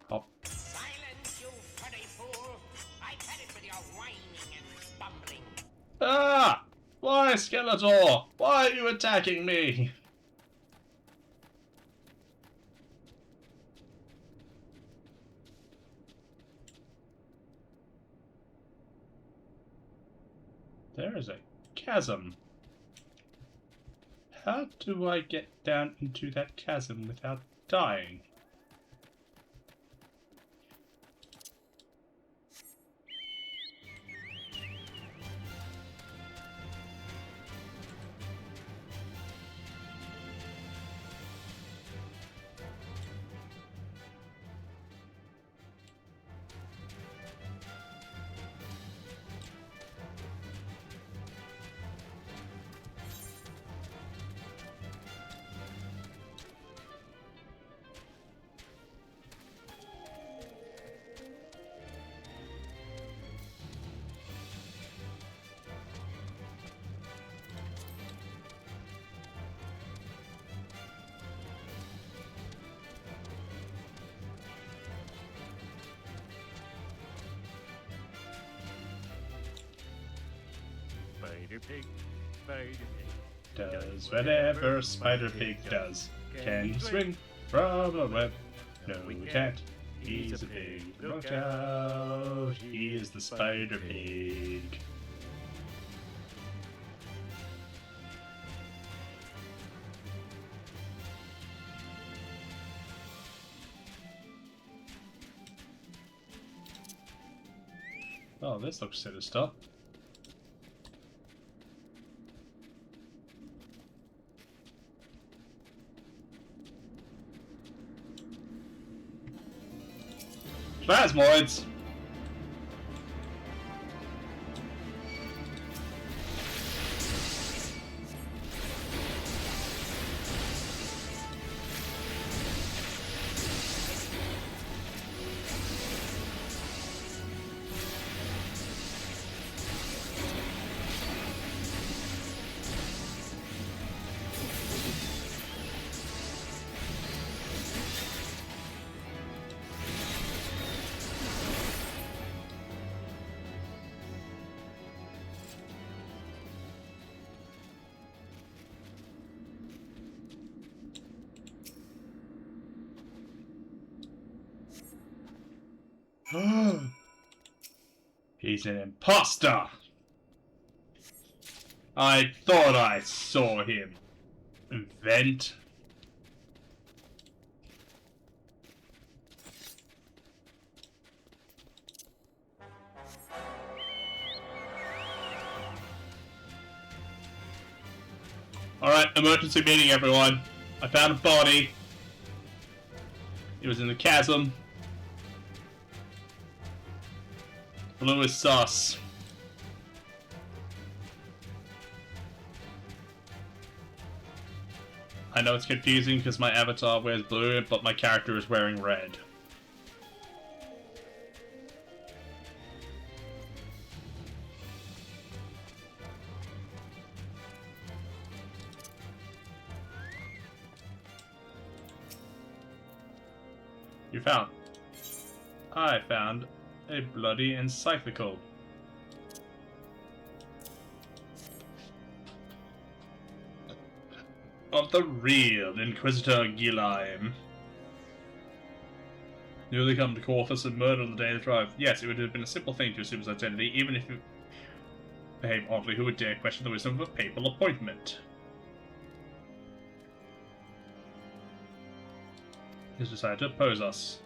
Hop. Silence, you fuddy fool. I've had it with your whining and bumbling. Ah! Why, Skeletor? Why are you attacking me? There is a chasm. How do I get down into that chasm without dying? Spider Pig, Spider Pig. Does whatever a spider pig does. Can he swing from a web? No, he can't. He's a pig. Look out. He is the spider pig. Oh, this looks sinister. Plasmoids! He's an imposter! I thought I saw him. Vent. Alright, emergency meeting everyone. I found a body. It was in the chasm. Blue is sus. I know it's confusing because my avatar wears blue, but my character is wearing red. You found. I found a bloody encyclical. Of the real Inquisitor Gilime. Newly come to Corthus and murdered on the day of the drive. Yes, it would have been a simple thing to assume his identity, even if it behaved oddly. Who would dare question the wisdom of a papal appointment? He's decided to oppose us.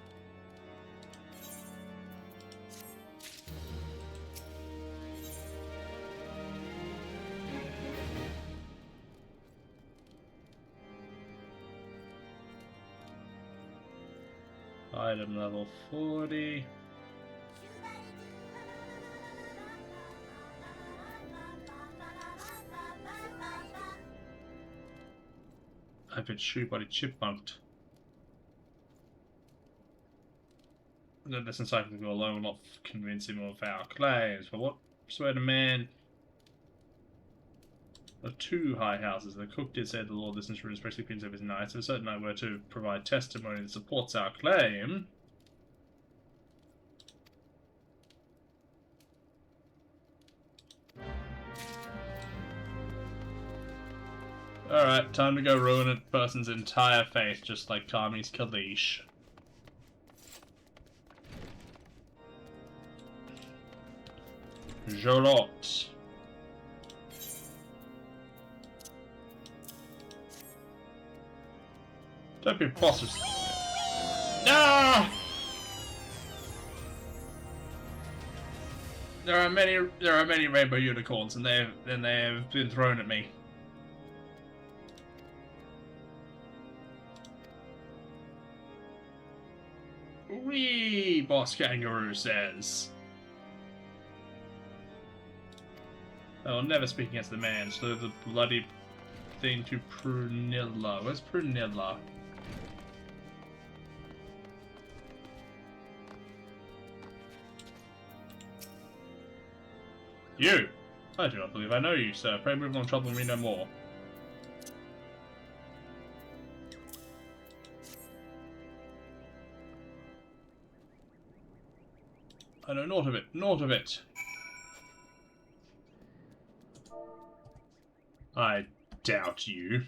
Item level 40. I've been shoot by the chipmunked. This encyclical alone will not convince him of our claims, but what persuade a man of two high houses? The cook did say the Lord listens to especially opinions of his knights. If certain I were to provide testimony that supports our claim. Alright, time to go ruin a person's entire faith, just like Kami's Kalish. Jolot. Don't be imposters. No! There are many rainbow unicorns, and they have been thrown at me. Wee, Boss Kangaroo says. I will never speak against the man, so the bloody thing to Prunilla. Where's Prunilla? You! I do not believe I know you, sir. Pray move on, trouble me no more. I know naught of it, naught of it. I doubt you.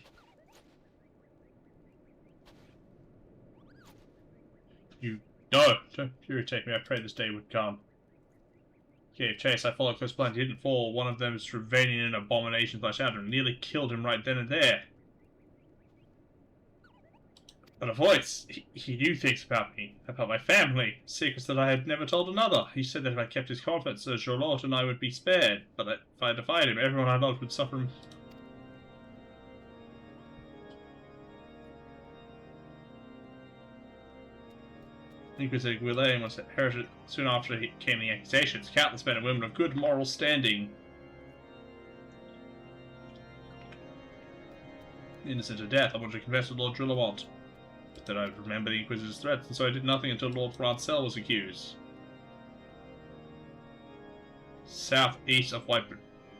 No, don't irritate me. I prayed this day would come. Gave chase. I followed close behind. He didn't fall. One of them is Ravanian abominations I shouted and nearly killed him right then and there. But a voice. He knew things about me, about my family, secrets that I had never told another. He said that if I kept his confidence, Sir Charlotte and I would be spared. But if I defied him, everyone I loved would suffer. Inquisitor Guillain was inherited soon after he came the accusations. Countless men and women of good moral standing, innocent of death, I wanted to confess to Lord Drillamont. But then I remembered the Inquisitor's threats, and so I did nothing until Lord Francel was accused. Southeast of Whitewood.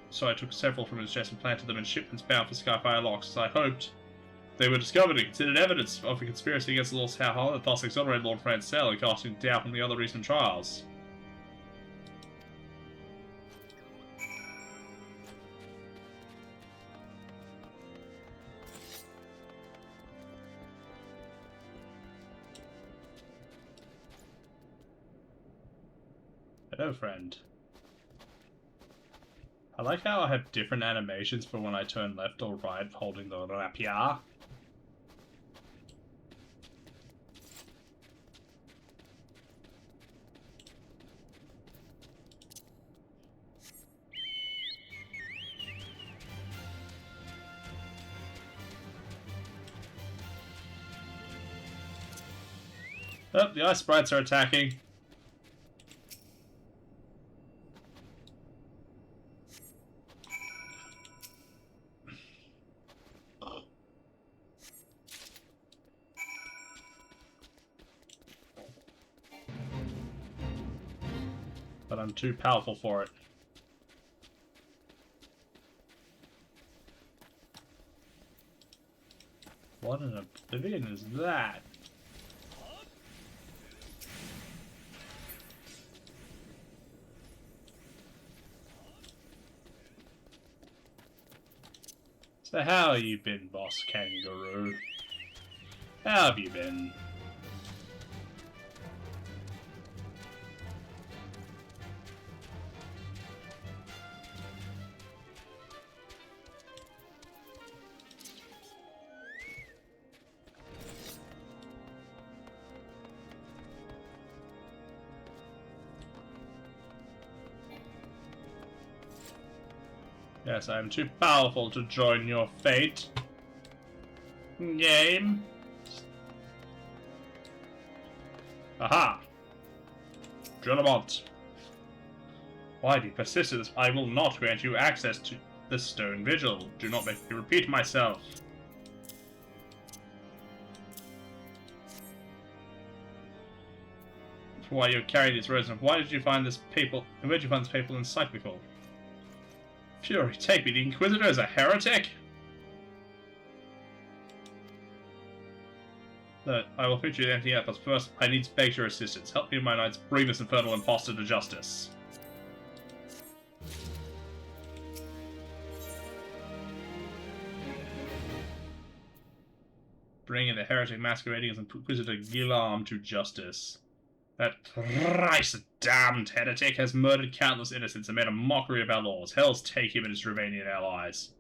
So I took several from his chest and planted them in shipments bound for Skyfire Locks, as I hoped. They were discovered and considered evidence of a conspiracy against Lord Howell that thus exonerated Lord Francel and casting doubt on the other recent trials. Hello, friend. I like how I have different animations for when I turn left or right holding the rapier. Oh, the ice sprites are attacking. But I'm too powerful for it. What an oblivion is that? So how have you been, Boss Kangaroo? How have you been? Yes, I am too powerful to join your fate. Game. Aha! Drillamont. Why do you persist in this? I will not grant you access to the stone vigil. Do not make me repeat myself. Why you carry these robes, and why did you find this papal? Where did you find this papal encyclical? Fury, take me. The Inquisitor is a heretic. No, I will put you in anything else, but first I need to beg your assistance. Help me and my knights bring this infernal impostor to justice. Bringing the heretic masquerading as Inquisitor Guillaume to justice. That thrice-damned heretic has murdered countless innocents and made a mockery of our laws. Hells take him and his Ravanian allies.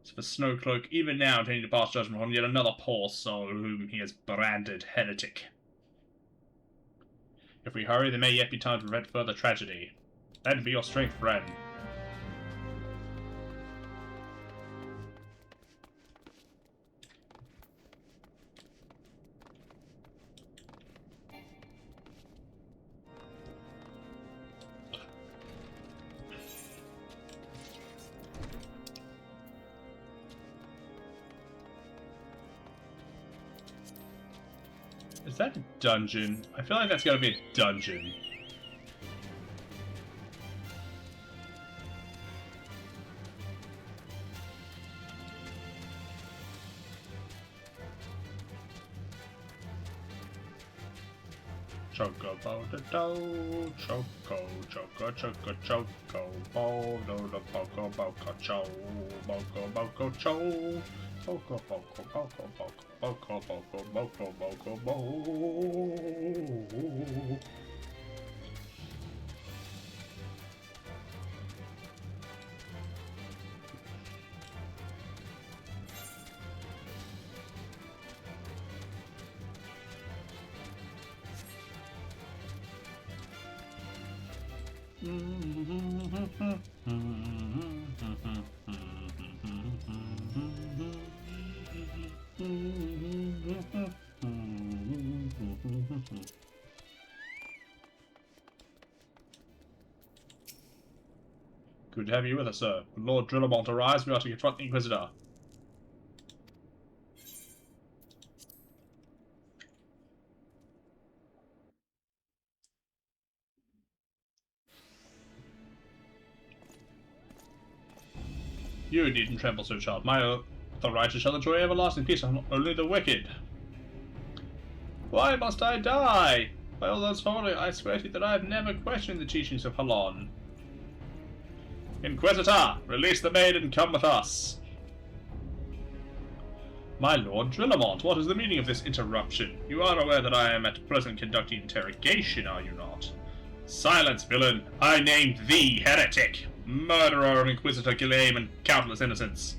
As for Snowcloak, even now intending to pass judgment on yet another poor soul whom he has branded heretic. If we hurry, there may yet be time to prevent further tragedy. Lend me your strength, friend. Is that a dungeon? I feel like that's gotta be a dungeon. Choco bodo do, choco, choco, choco, choco, bodo do boko boko cho, boko boko cho, boko boko boko boko boko boko boko boko bo. Good to have you with us, sir. When Lord Drillamont arrives, we are to confront the Inquisitor. You needn't tremble so, child. My oath, the righteous shall enjoy everlasting peace, and only the wicked. Why must I die? By all those holy, I swear to you that I have never questioned the teachings of Halon. Inquisitor, release the maid and come with us. My lord Drillamont, what is the meaning of this interruption? You are aware that I am at present conducting interrogation, are you not? Silence, villain! I named thee heretic, murderer of Inquisitor Gilame and countless innocents.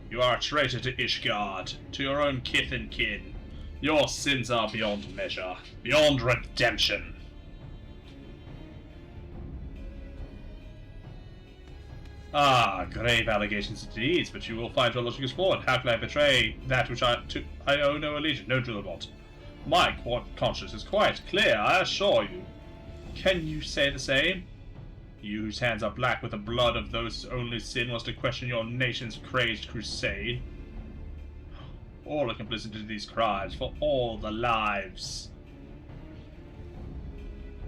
You are a traitor to Ishgard, to your own kith and kin. Your sins are beyond measure, beyond redemption. Ah, grave allegations indeed, but you will find your logic is flawed. How can I betray that which I owe no allegiance, no Drillamont? My conscience is quite clear, I assure you. Can you say the same? You whose hands are black with the blood of those whose only sin was to question your nation's crazed crusade. All are complicit in these crimes, for all the lives.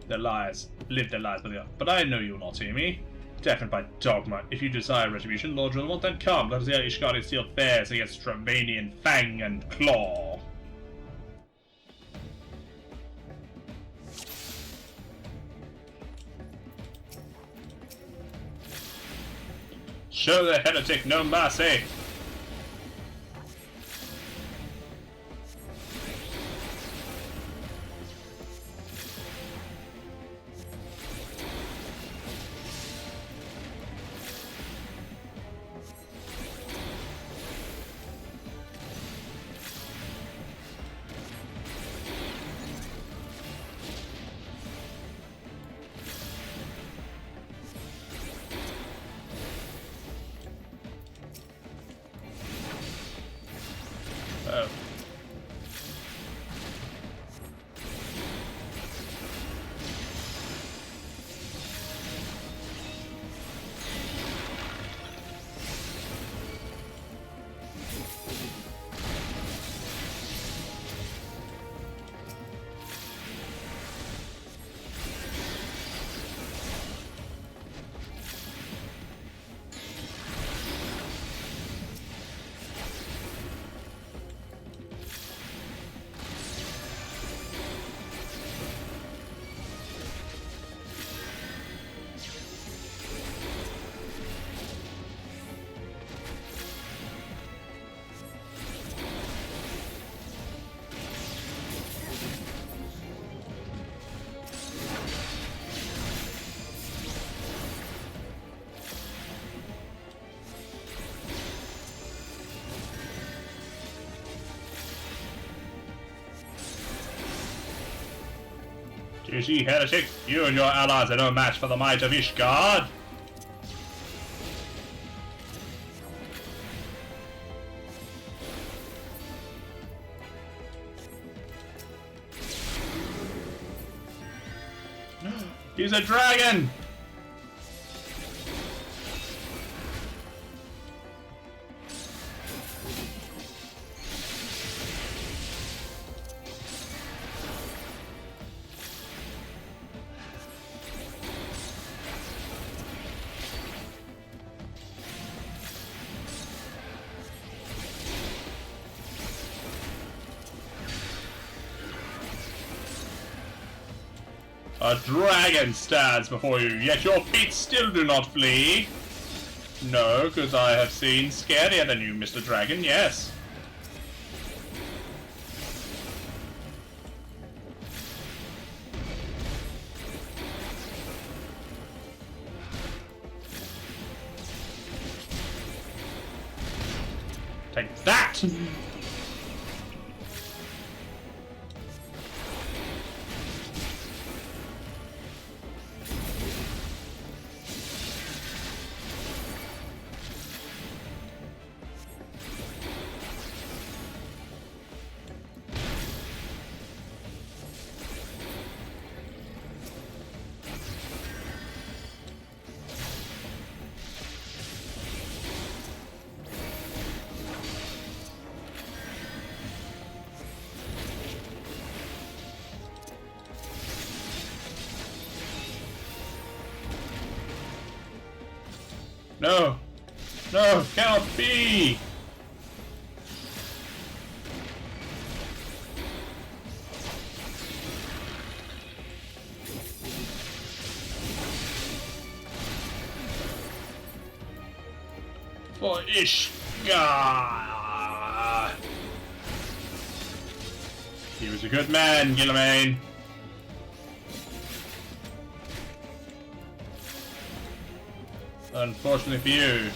Their lives, live their lives by the other. But I know you will not hear me. Deafened by dogma. If you desire retribution, Lord Drillamont, then come. Let us hear Ishgard steel fares against Stravanian fang and claw. Show the heretic no mercy. You see, heretic, you and your allies are no match for the might of Ishgard. He's a dragon! A dragon stands before you, yet your feet still do not flee. No, because I have seen scarier than you, Mr. Dragon, yes. Take that! No! No! Cannot be! For Ishgar! He was a good man, Gillimain. Unfortunately for you,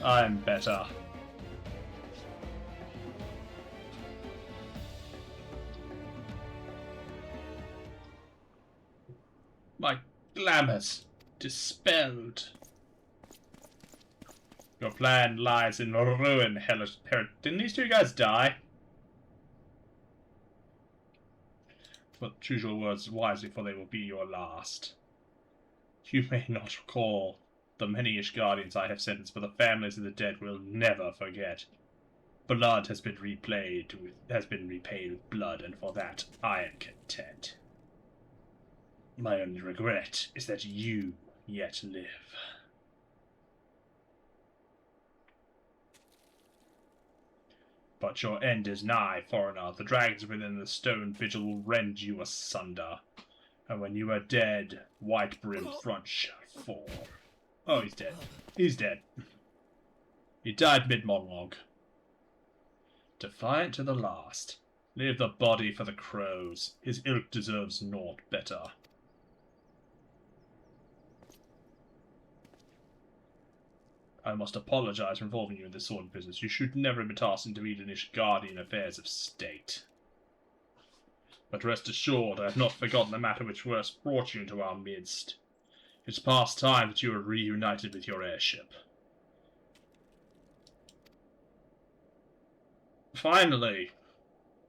I'm better. My glamour's dispelled. Your plan lies in ruin, hellish parrot. Didn't these two guys die? But choose your words wisely, for they will be your last. You may not recall the many Ishgardians I have sentenced, but the families of the dead will never forget. Blood has been repaid with blood, and for that I am content. My only regret is that you yet live. But your end is nigh, foreigner. The dragons within the stone vigil will rend you asunder. And when you are dead, white brim front shall fall. Oh, he's dead. He's dead. He died mid-monologue. Defiant to the last. Leave the body for the crows. His ilk deserves naught better. I must apologize for involving you in this sort of business. You should never have been tossed into Edenish guardian affairs of state. But rest assured, I have not forgotten the matter which first brought you into our midst. It's past time that you are reunited with your airship. Finally,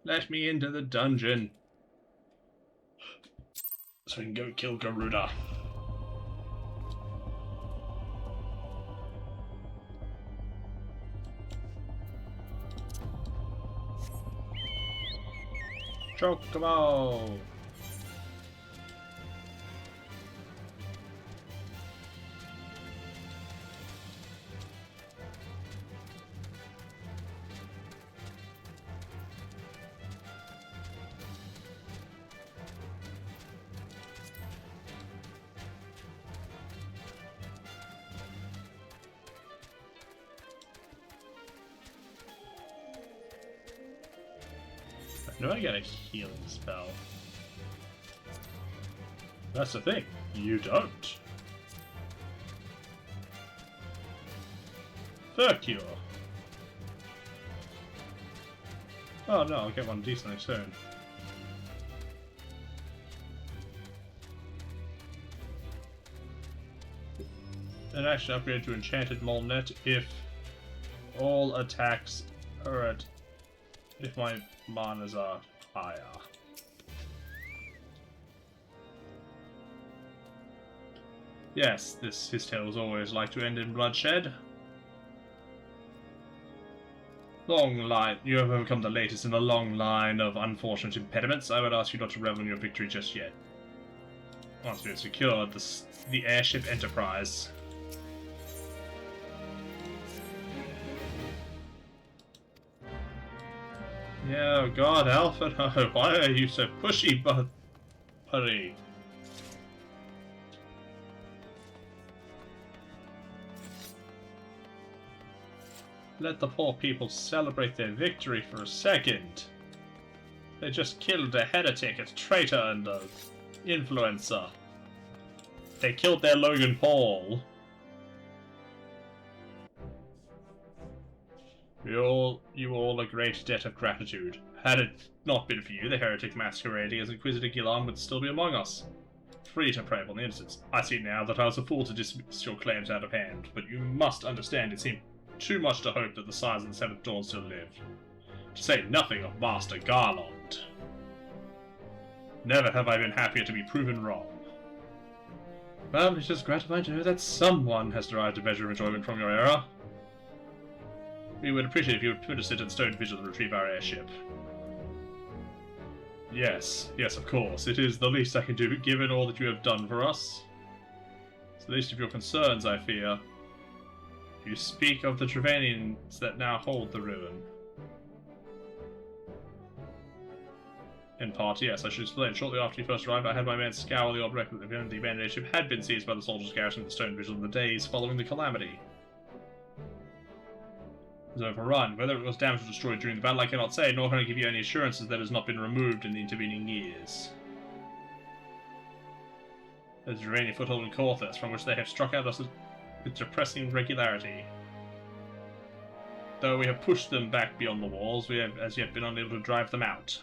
let me into the dungeon, so we can go kill Garuda. Chocobo! No, I get a healing spell. That's the thing. You don't. Fur cure. Oh no, I'll get one decently soon. And actually upgrade to Enchanted Molnet if all attacks are at... if my manas are higher. Yes, his tales always like to end in bloodshed. Long line. You have become the latest in a long line of unfortunate impediments. I would ask you not to revel in your victory just yet. Once we have secured the airship Enterprise. Yeah, oh God, Alpha, no, why are you so pushy, but... Hurry. Let the poor people celebrate their victory for a second. They just killed a heretic, a traitor, and a influencer. They killed their Logan Paul. You owe all a great debt of gratitude. Had it not been for you, the heretic masquerading as Inquisitor Gillan would still be among us, free to prey upon the innocents. I see now that I was a fool to dismiss your claims out of hand, but you must understand it seemed too much to hope that the Sires of the Seventh Dawn still lived. To say nothing of Master Garland. Never have I been happier to be proven wrong. Well, it's just gratifying to know that someone has derived a measure of enjoyment from your error. We would appreciate if you would put us at Stone Vigil and retrieve our airship. Yes, of course. It is the least I can do, given all that you have done for us. It's the least of your concerns, I fear. You speak of the Trevanians that now hold the ruin. In part, yes, I should explain. Shortly after you first arrived, I had my men scour the object that the abandoned airship had been seized by the soldiers' garrison of the Stone Vigil in the days following the calamity. It was overrun. Whether it was damaged or destroyed during the battle, I cannot say, nor can I give you any assurances that it has not been removed in the intervening years. There's a Iranian foothold in Corthus, from which they have struck at us with depressing regularity. Though we have pushed them back beyond the walls, we have as yet been unable to drive them out,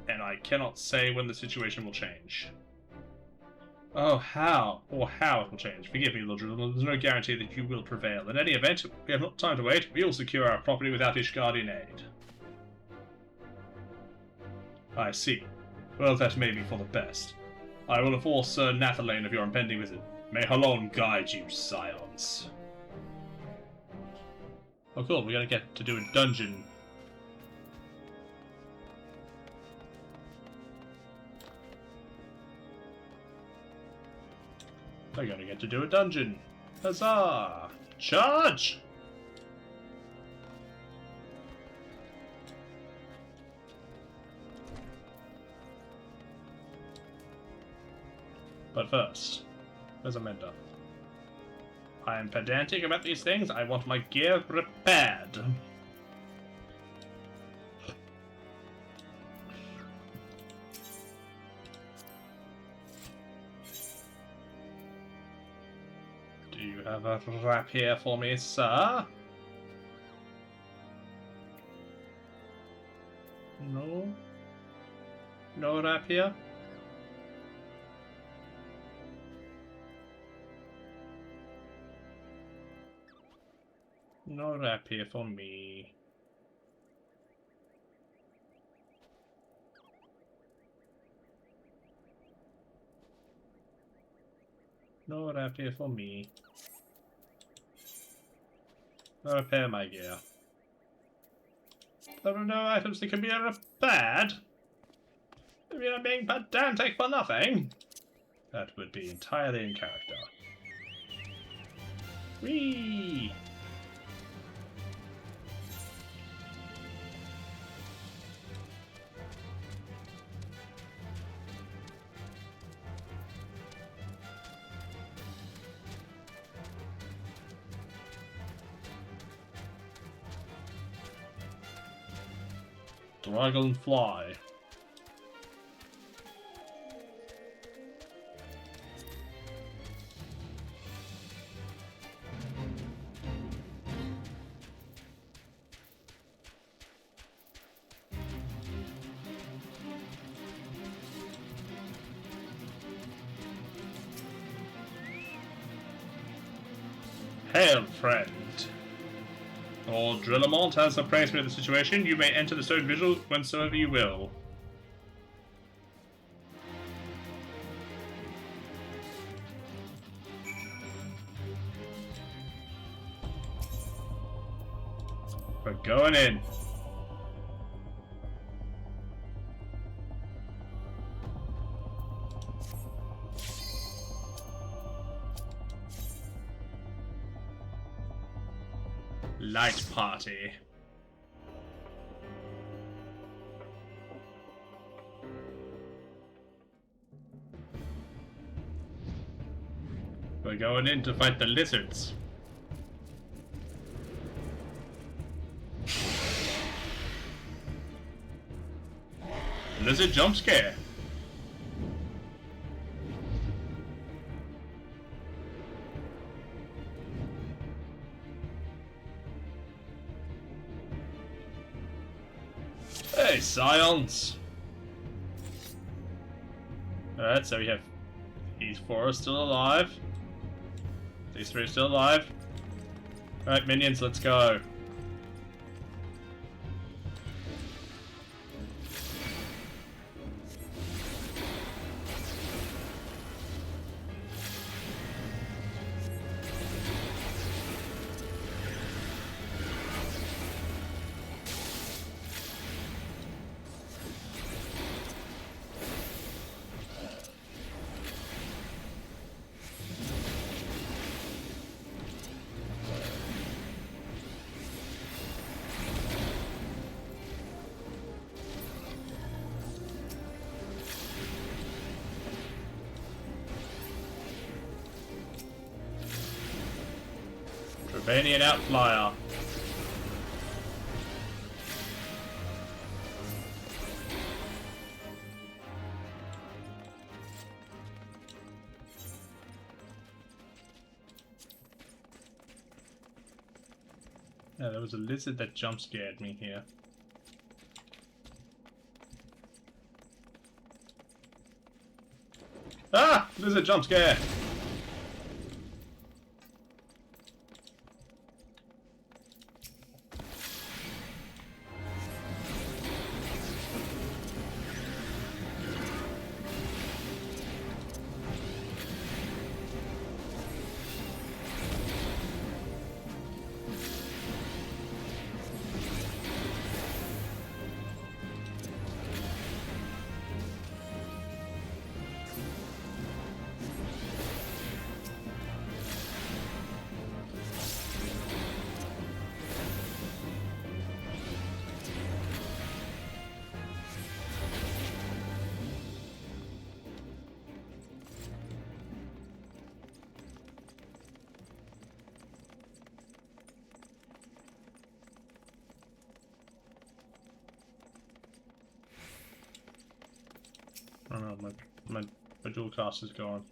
and I cannot say when the situation will change. Oh, how it will change. Forgive me, Lord Drillman, there's no guarantee that you will prevail. In any event, we have not time to wait. We will secure our property without Ishgardian aid. I see. Well, that may be for the best. I will inform Sir Nathalane of your impending visit. May Halon guide you, scions. Oh cool, we gotta get to do a dungeon. We're gonna get to do a dungeon. Huzzah! Charge! But first, there's Amanda. I am pedantic about these things. I want my gear repaired. Do you have a rapier for me, sir? No? No rapier? No rapier for me. No rapier for me. No repair my gear. There are no items that can be repaired? I mean, I'm being pedantic for nothing. That would be entirely in character. Whee! Dragonfly. Hail, friend. Lord Drillamont has appraised me of the situation. You may enter the Stone Vigil whensoever you will. We're going in. Light party. going in to fight the lizards. Lizard jump scare. Hey, scions! Alright, so we have these 4 are still alive. These 3 are still alive. Alright, minions, let's go. Trevanian Outflyer. Yeah, there was a lizard that jump scared me here. Ah! Lizard jump scare! Oh no, my dual cast is gone.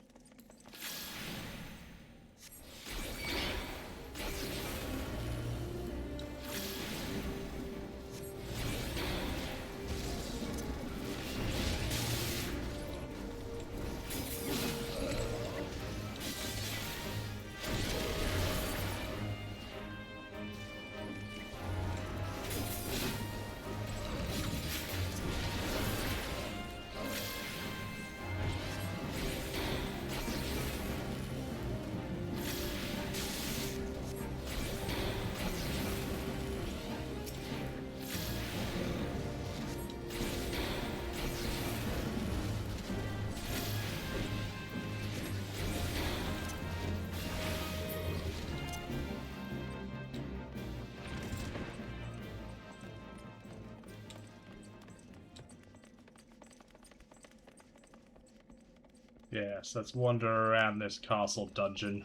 Yes, let's wander around this castle dungeon.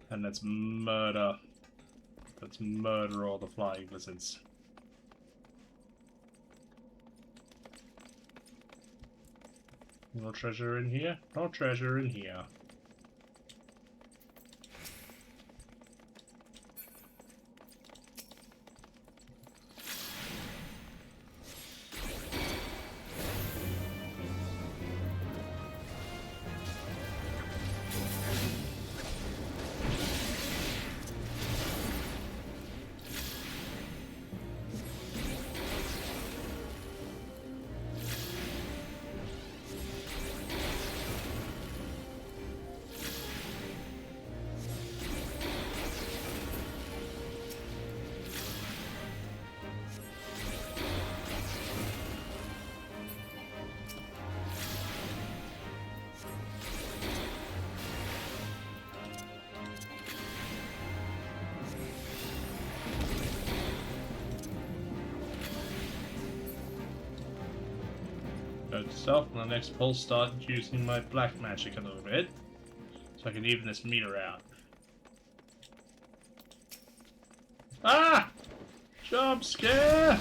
And let's murder. Let's murder all the flying lizards. No treasure in here? No treasure in here. Itself, and the next pull start using my black magic a little bit. So I can even this meter out. Ah! Jump scare!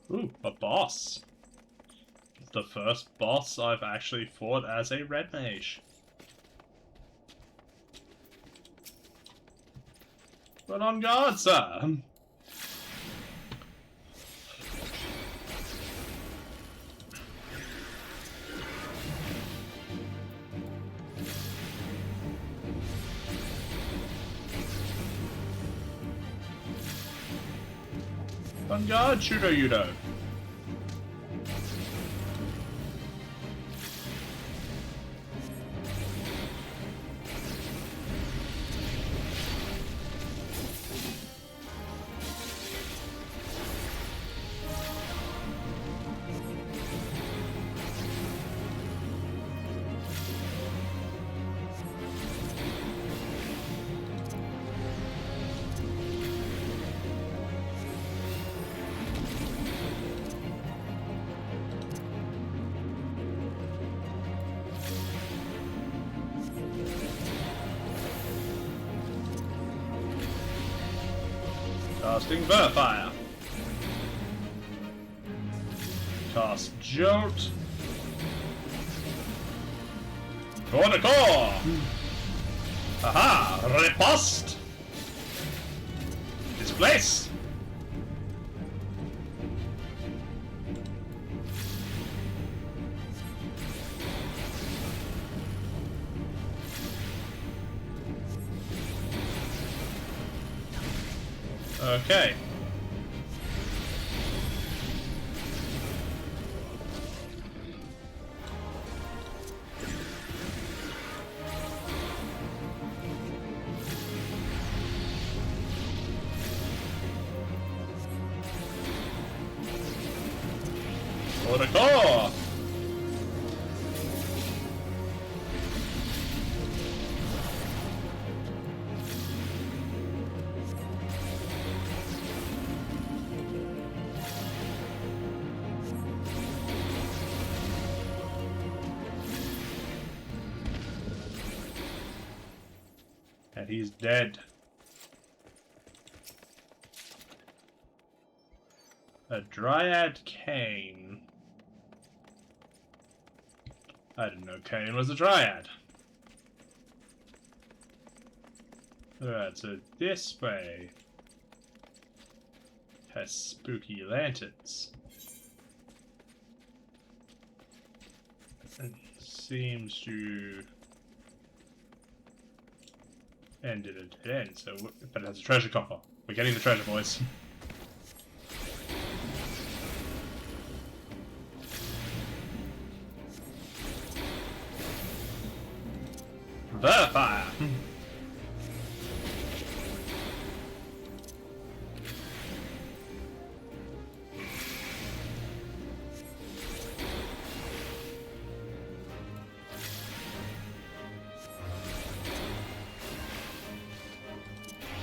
Ooh, a boss. The first boss I've actually fought as a red mage. But on guard, sir. On guard, Shudo Yudo. Casting Verfire. Cast Jolt. Corner core! Aha! Riposte! Displace! Okay. Corner core! And he's dead. A Dryad Cane. I didn't know Cane was a Dryad. Alright, so this way has spooky lanterns. And seems to end at a dead end, so but it has a treasure coffer. We're getting the treasure, boys. Verfire!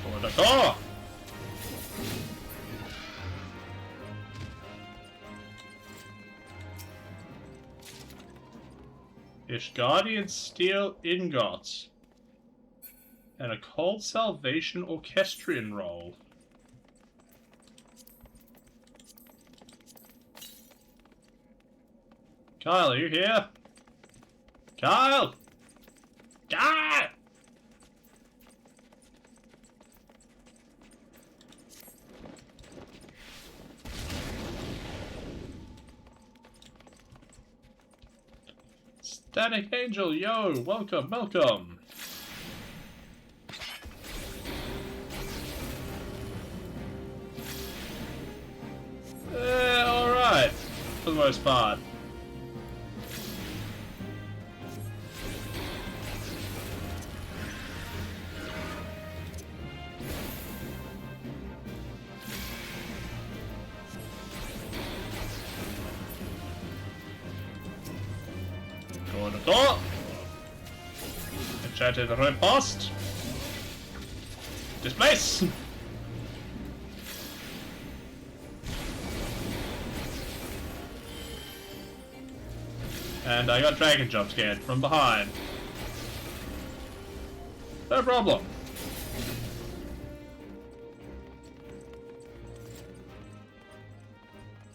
For the door! Ishgardian Steel Ingots. And a Cold Salvation Orchestrion roll. Kyle, are you here? Kyle! Kyle! Static Angel, yo! Welcome, welcome! Alright, for the most part. Enchanted riposte. Displace. And I got dragon jump scared from behind. No problem.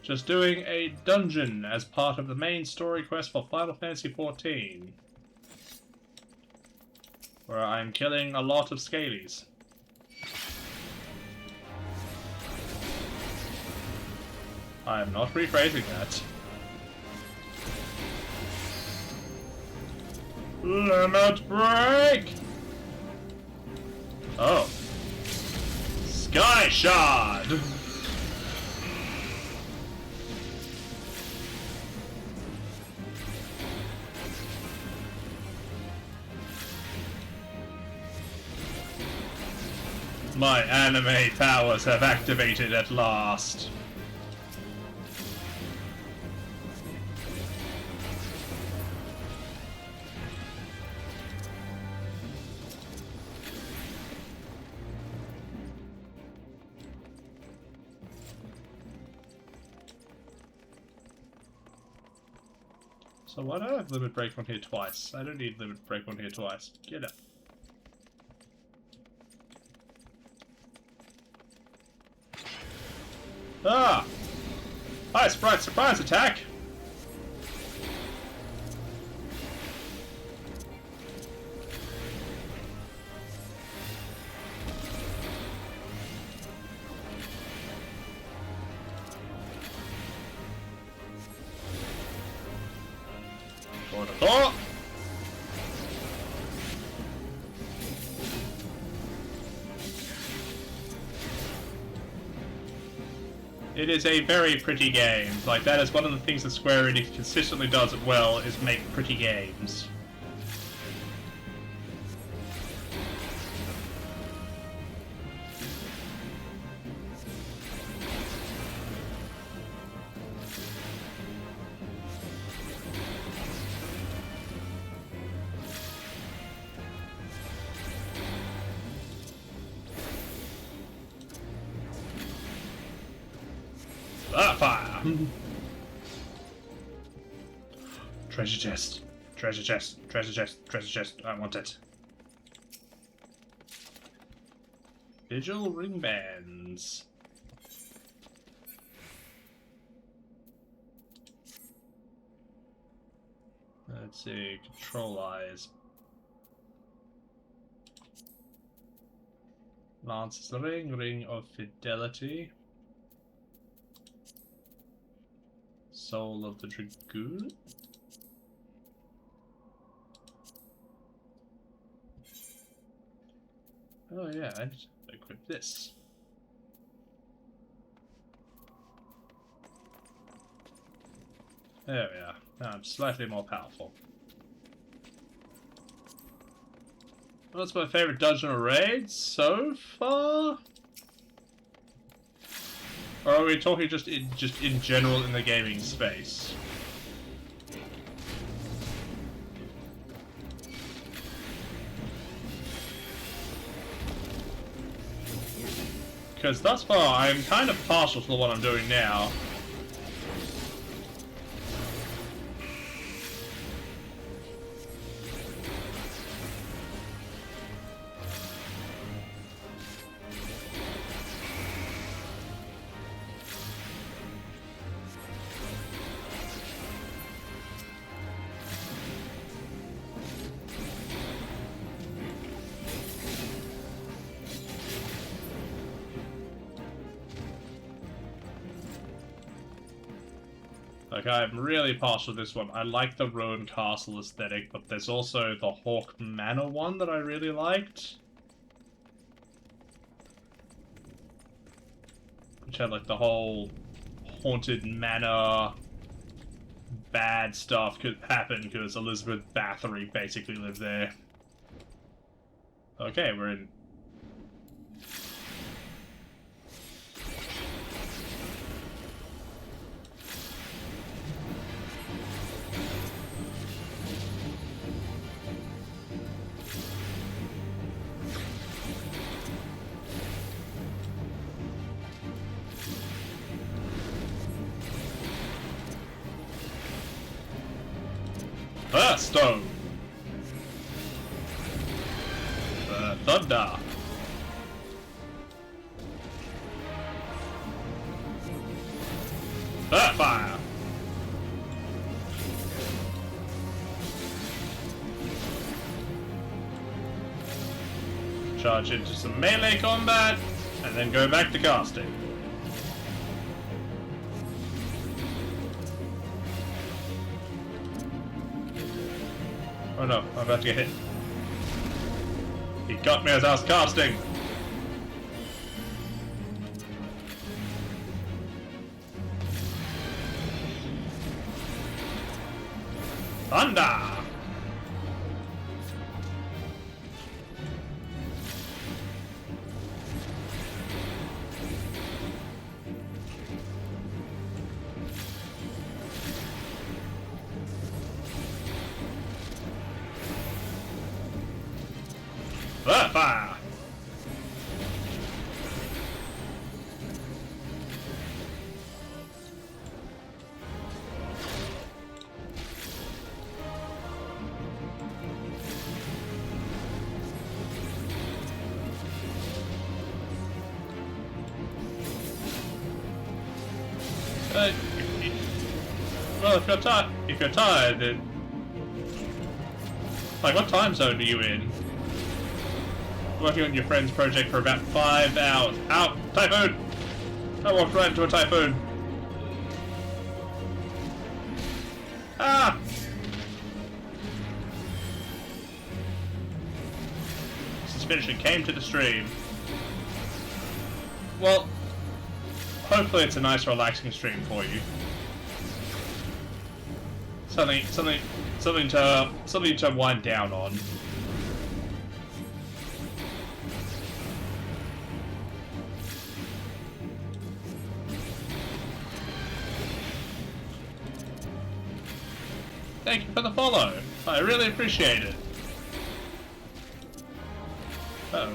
Just doing a dungeon as part of the main story quest for Final Fantasy XIV. Where I'm killing a lot of scalies. I am not rephrasing that. Limit break! Oh. Sky Shard! My anime powers have activated at last. So why do I have limit break on here twice? I don't need limit break on here twice. Get up. Ah! Hi, Sprite, surprise attack! Door to door! It is a very pretty game. Like, that is one of the things that Square Enix consistently does it well, is make pretty games. Ah, fire! Treasure chest. Treasure chest. Treasure chest. Treasure chest. I want it. Vigil ring bands. Let's see. Control eyes. Lance's ring. Ring of fidelity. Soul of the Dragoon? Oh yeah, I need to equip this. There we are. Now I'm slightly more powerful. What's my favorite dungeon or raid so far? Or are we talking just in general in the gaming space? Because thus far, I'm kind of partial to what I'm doing now. Like, I'm really partial to this one. I like the Rowan Castle aesthetic, but there's also the Hawk Manor one that I really liked. Which had, like, the whole haunted manor bad stuff could happen because Elizabeth Bathory basically lived there. Okay, we're in... Blasto! Thunder! Fire! Charge into some melee combat, and then go back to casting. Oh no, I'm about to get hit. He got me as I was casting! Thunder! Fire! Well, if you're tired, then like, what time zone are you in? Working on your friend's project for about 5 hours. Ow! Typhoon! I walked right into a typhoon. Ah! Suspicion came to the stream. Well, hopefully it's a nice, relaxing stream for you. Something to wind down on. Thank you for the follow. I really appreciate it. Uh-oh.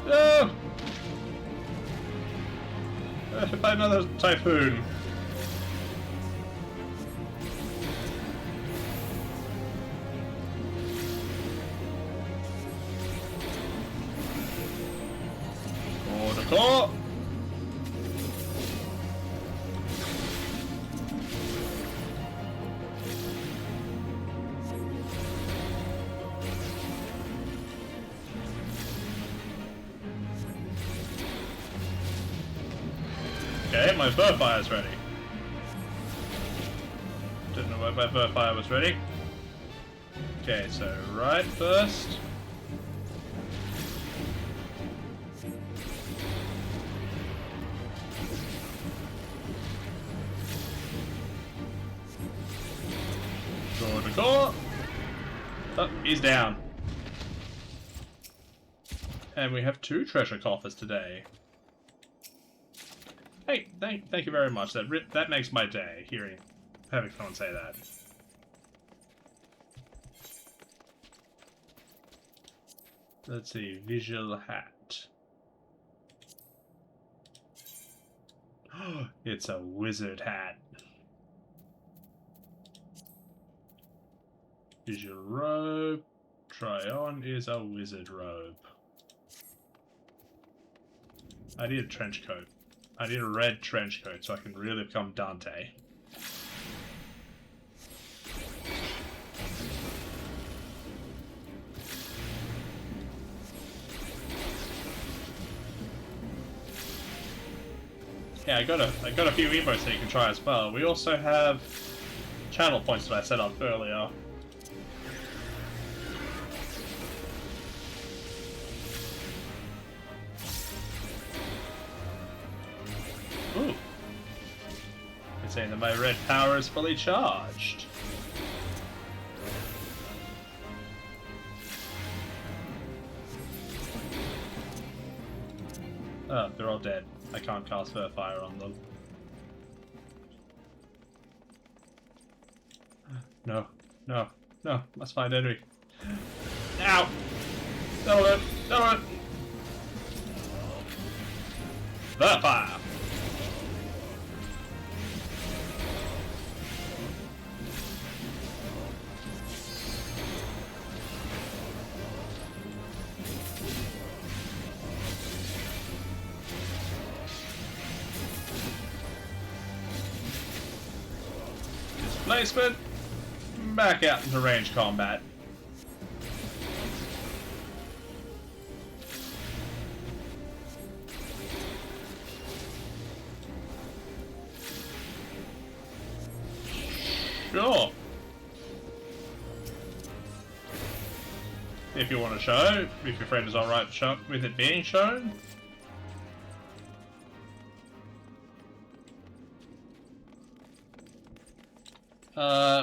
No! Hit by another typhoon. Core. Okay, my fur fire's ready. Didn't know why my fur fire was ready. Okay, so right first. Door. Oh, he's down. And we have 2 treasure coffers today. Hey, thank you very much. That makes my day, having someone say that. Let's see, visual hat. It's a wizard hat. Visual robe. Try on is a wizard robe. I need a trench coat. I need a red trench coat so I can really become Dante. Yeah, I got a few emotes that you can try as well. We also have channel points that I set up earlier. Ooh. It's saying that my red power is fully charged. Oh, they're all dead. I can't cast Fur Fire on them. No, no, no, must find enemy. Ow! Don't it! Don't it! Fur Fire! placement. Back out into range combat. Sure. If you want to show, if your friend is alright with it being shown.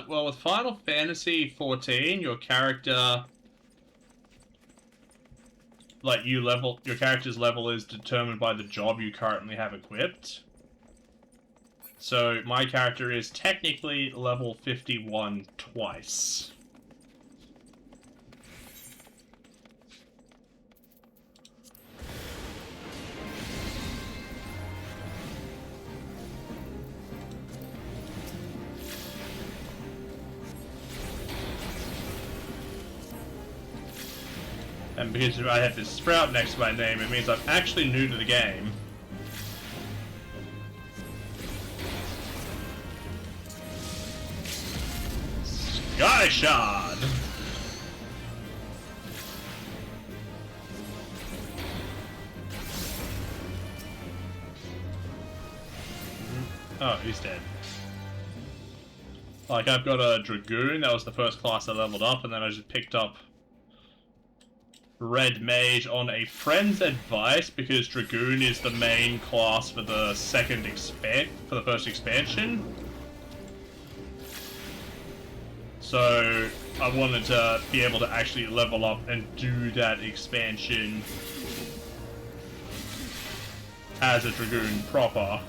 Well, with Final Fantasy XIV, your character, like, your character's level is determined by the job you currently have equipped. So, my character is technically level 51 twice. And because I have this sprout next to my name, it means I'm actually new to the game. Sky Shard! Oh, he's dead. Like, I've got a Dragoon, that was the first class I leveled up, and then I just picked up Red Mage on a friend's advice, because Dragoon is the main class for the first expansion. So I wanted to be able to actually level up and do that expansion as a Dragoon proper.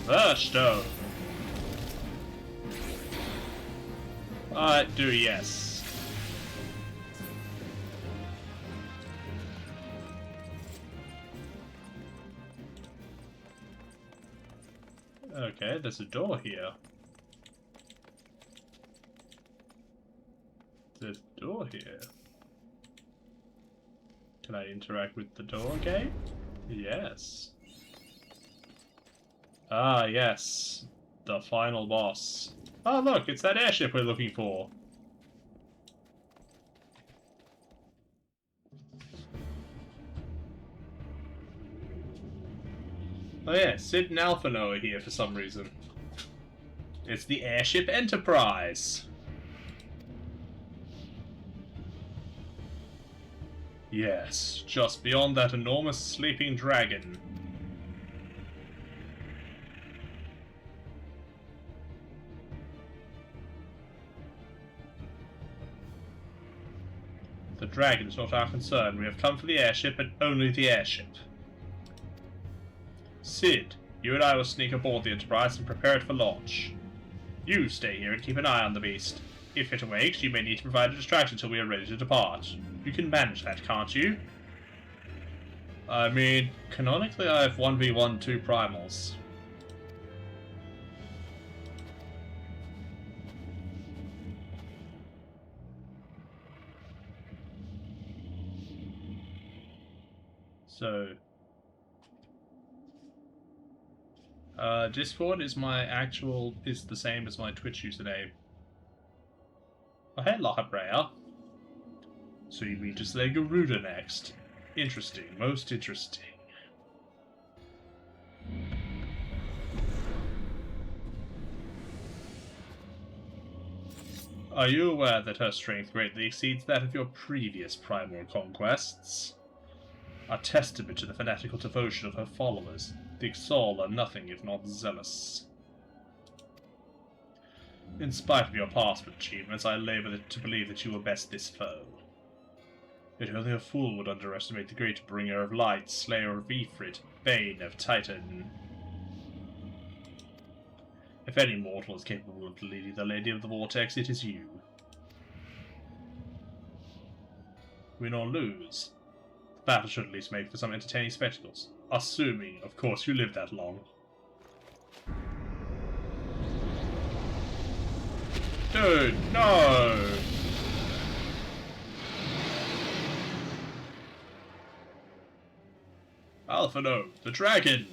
The stone. Do yes. Okay, there's a door here. There's a door here. Can I interact with the door game? Yes. Ah, yes. The final boss. Oh, look, it's that airship we're looking for. Oh yeah, Sid and Alphino are here for some reason. It's the Airship Enterprise. Yes, just beyond that enormous sleeping dragon. The dragon is not our concern. We have come for the airship and only the airship. Sid, you and I will sneak aboard the Enterprise and prepare it for launch. You stay here and keep an eye on the beast. If it awakes, you may need to provide a distraction until we are ready to depart. You can manage that, can't you? I mean, canonically I have 1v1 2 primals. So... Discord is the same as my Twitch username. Oh, hey, Lochabrea. So you mean to slay Garuda next? Interesting, most interesting. Are you aware that her strength greatly exceeds that of your previous primal conquests? A testament to the fanatical devotion of her followers. The Ixal are nothing if not zealous. In spite of your past achievements, I labor to believe that you will best this foe. Yet only a fool would underestimate the great bringer of light, slayer of Ifrit, bane of Titan. If any mortal is capable of leading the Lady of the Vortex, it is you. Win or lose, the battle should at least make for some entertaining spectacles. Assuming, of course, you live that long. Dude, no! Alpha no, the dragon!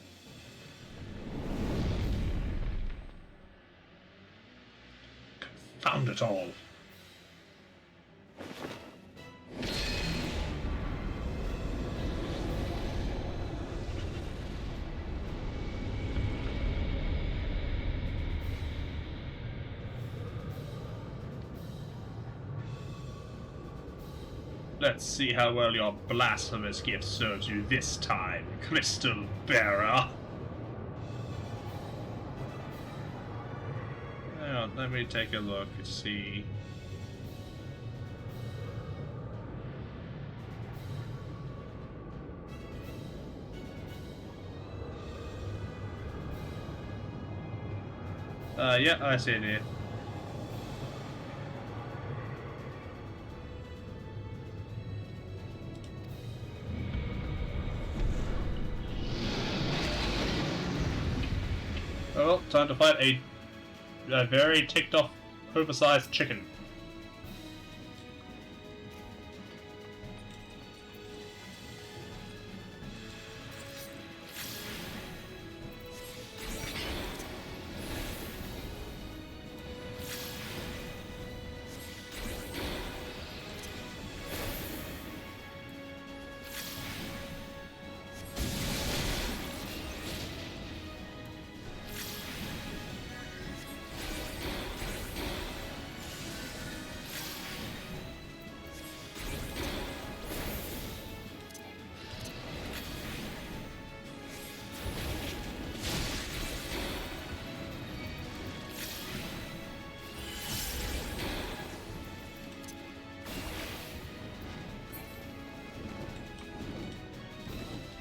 Confound it all. Let's see how well your blasphemous gift serves you this time, Crystal Bearer. Hang on, let me take a look and see. Yeah, I see it here. Oh, well, time to fight a very ticked off, oversized chicken.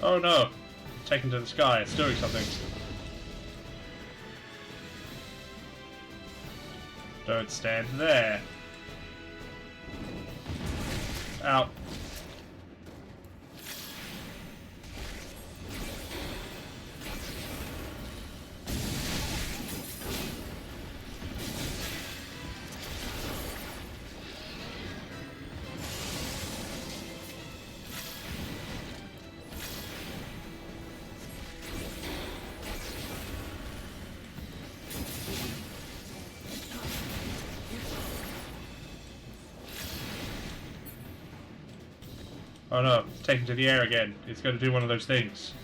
Oh no! Taken to the sky, it's doing something. Don't stand there. Ow. Oh no, it's taken to the air again. It's going to do one of those things.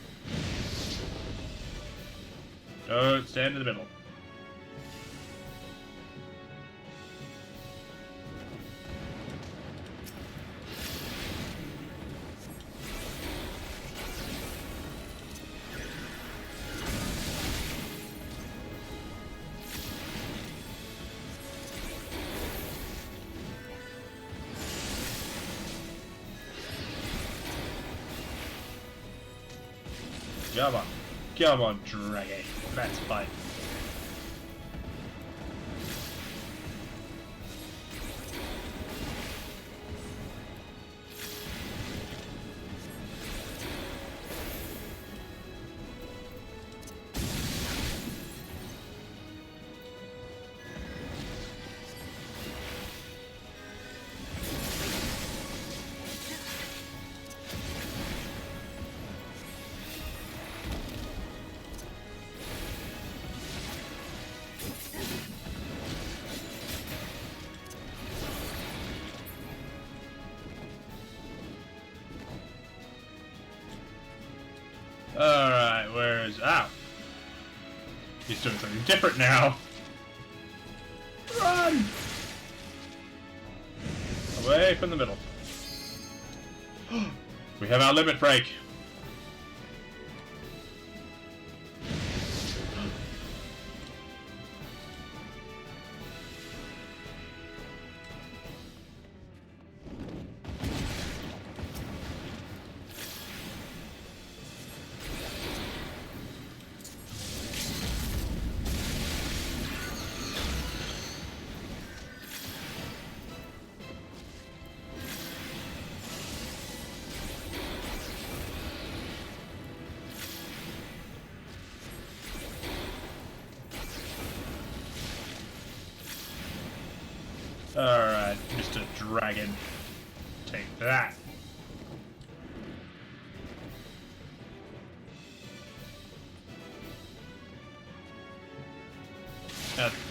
Don't stand in the middle. Come on. Come on, dragon. Let's fight. Alright, where's... Ow! He's doing something different now! Run! Away from the middle. We have our limit break. Alright, Mr. Dragon. Take that.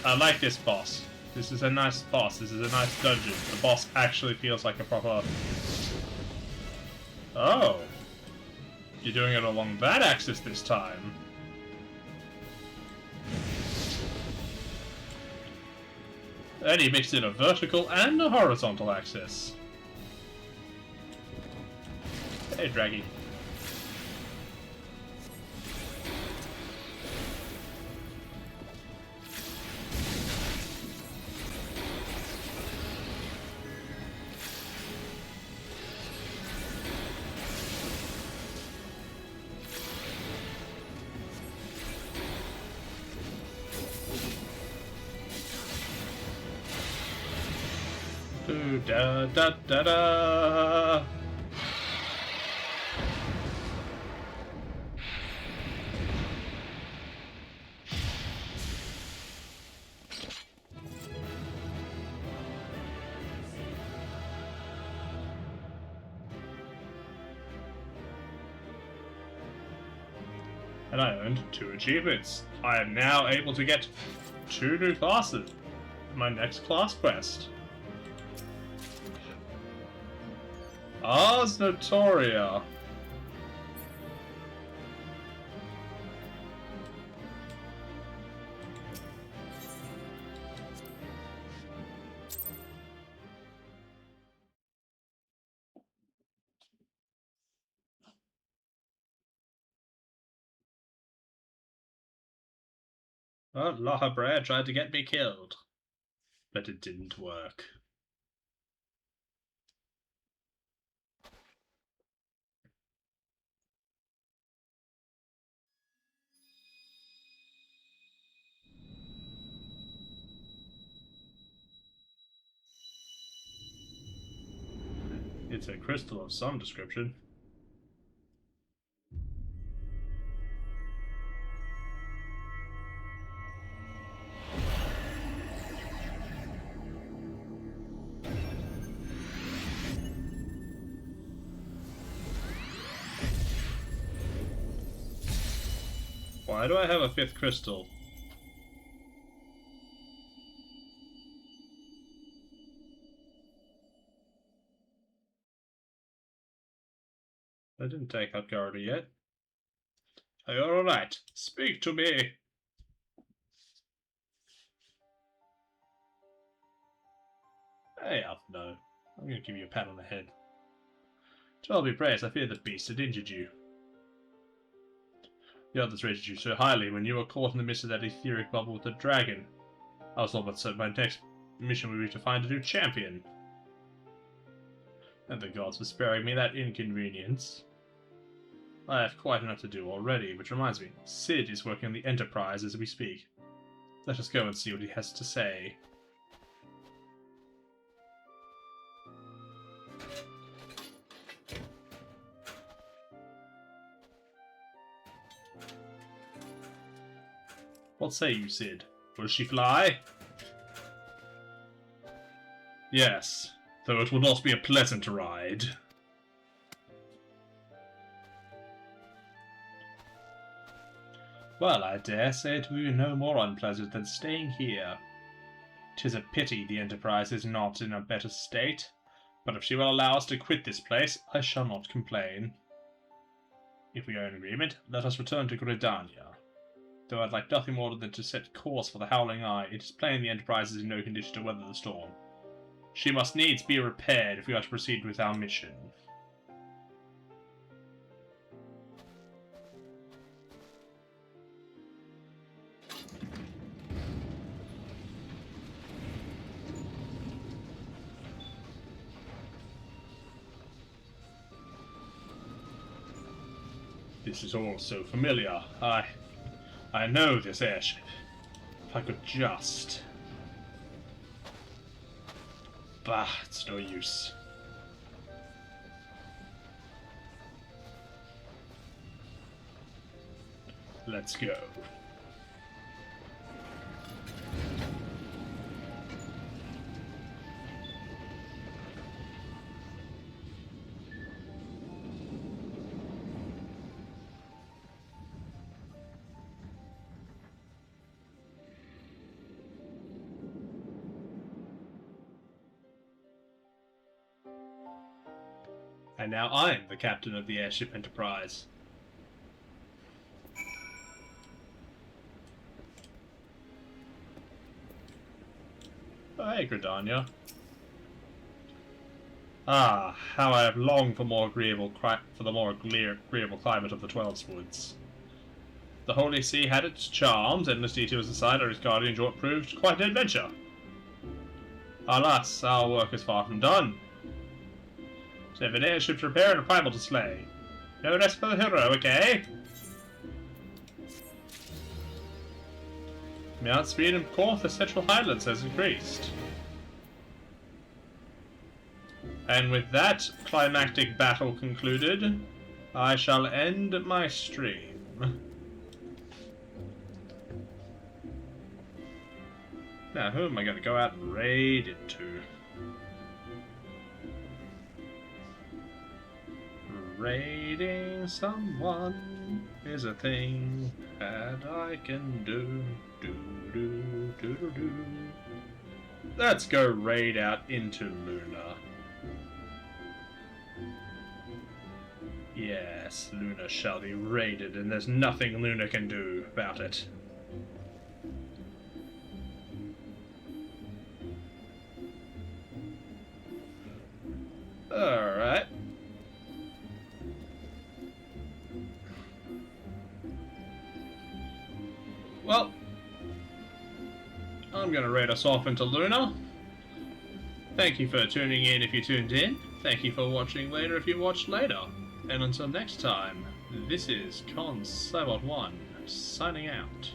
I like this boss. This is a nice boss. This is a nice dungeon. The boss actually feels like a proper... Oh! You're doing it along that axis this time. And he mixed in a vertical and a horizontal axis. Hey, Draggy. Da da da da. And I earned 2 achievements. I am now able to get 2 new classes in my next class quest. Ars Notoria. Well, Laha Brea tried to get me killed, but it didn't work. It's a crystal of some description. Why do I have a 5th crystal? I didn't take out Garda yet. Are you alright? Speak to me! Hey, no. I'm gonna give you a pat on the head. To all be praised, I fear the beast had injured you. The others rated you so highly when you were caught in the midst of that etheric bubble with the dragon. I was all but certain my next mission would be to find a new champion. And the gods were sparing me that inconvenience. I have quite enough to do already, which reminds me, Sid is working on the Enterprise as we speak. Let us go and see what he has to say. What say you, Sid? Will she fly? Yes, though it will not be a pleasant ride. Well, I dare say it will be no more unpleasant than staying here. 'Tis a pity the Enterprise is not in a better state, but if she will allow us to quit this place, I shall not complain. If we are in agreement, let us return to Gridania. Though I'd like nothing more than to set course for the Howling Eye, it is plain the Enterprise is in no condition to weather the storm. She must needs be repaired if we are to proceed with our mission. This is all so familiar. I know this airship. If I could just... Bah, it's no use. Let's go. And now I'm the captain of the airship Enterprise. Oh, hey, Gridania. Ah, how I have longed for the more agreeable climate of the Twelves Woods. The Holy See had its charms, endless detours aside, or its guardian what proved quite an adventure. Alas, our work is far from done. 7 airships repaired and a primal to slay. No rest for the heroic, eh? The outspeed and course the Central Highlands has increased. And with that climactic battle concluded, I shall end my stream. Now, who am I going to go out and raid into? Raiding someone is a thing that I can do. Do. Let's go raid out into Luna. Yes, Luna shall be raided, and there's nothing Luna can do about it. Alright. Well, I'm going to raid us off into Luna. Thank you for tuning in if you tuned in. Thank you for watching later if you watched later. And until next time, this is Con Cybot 1 signing out.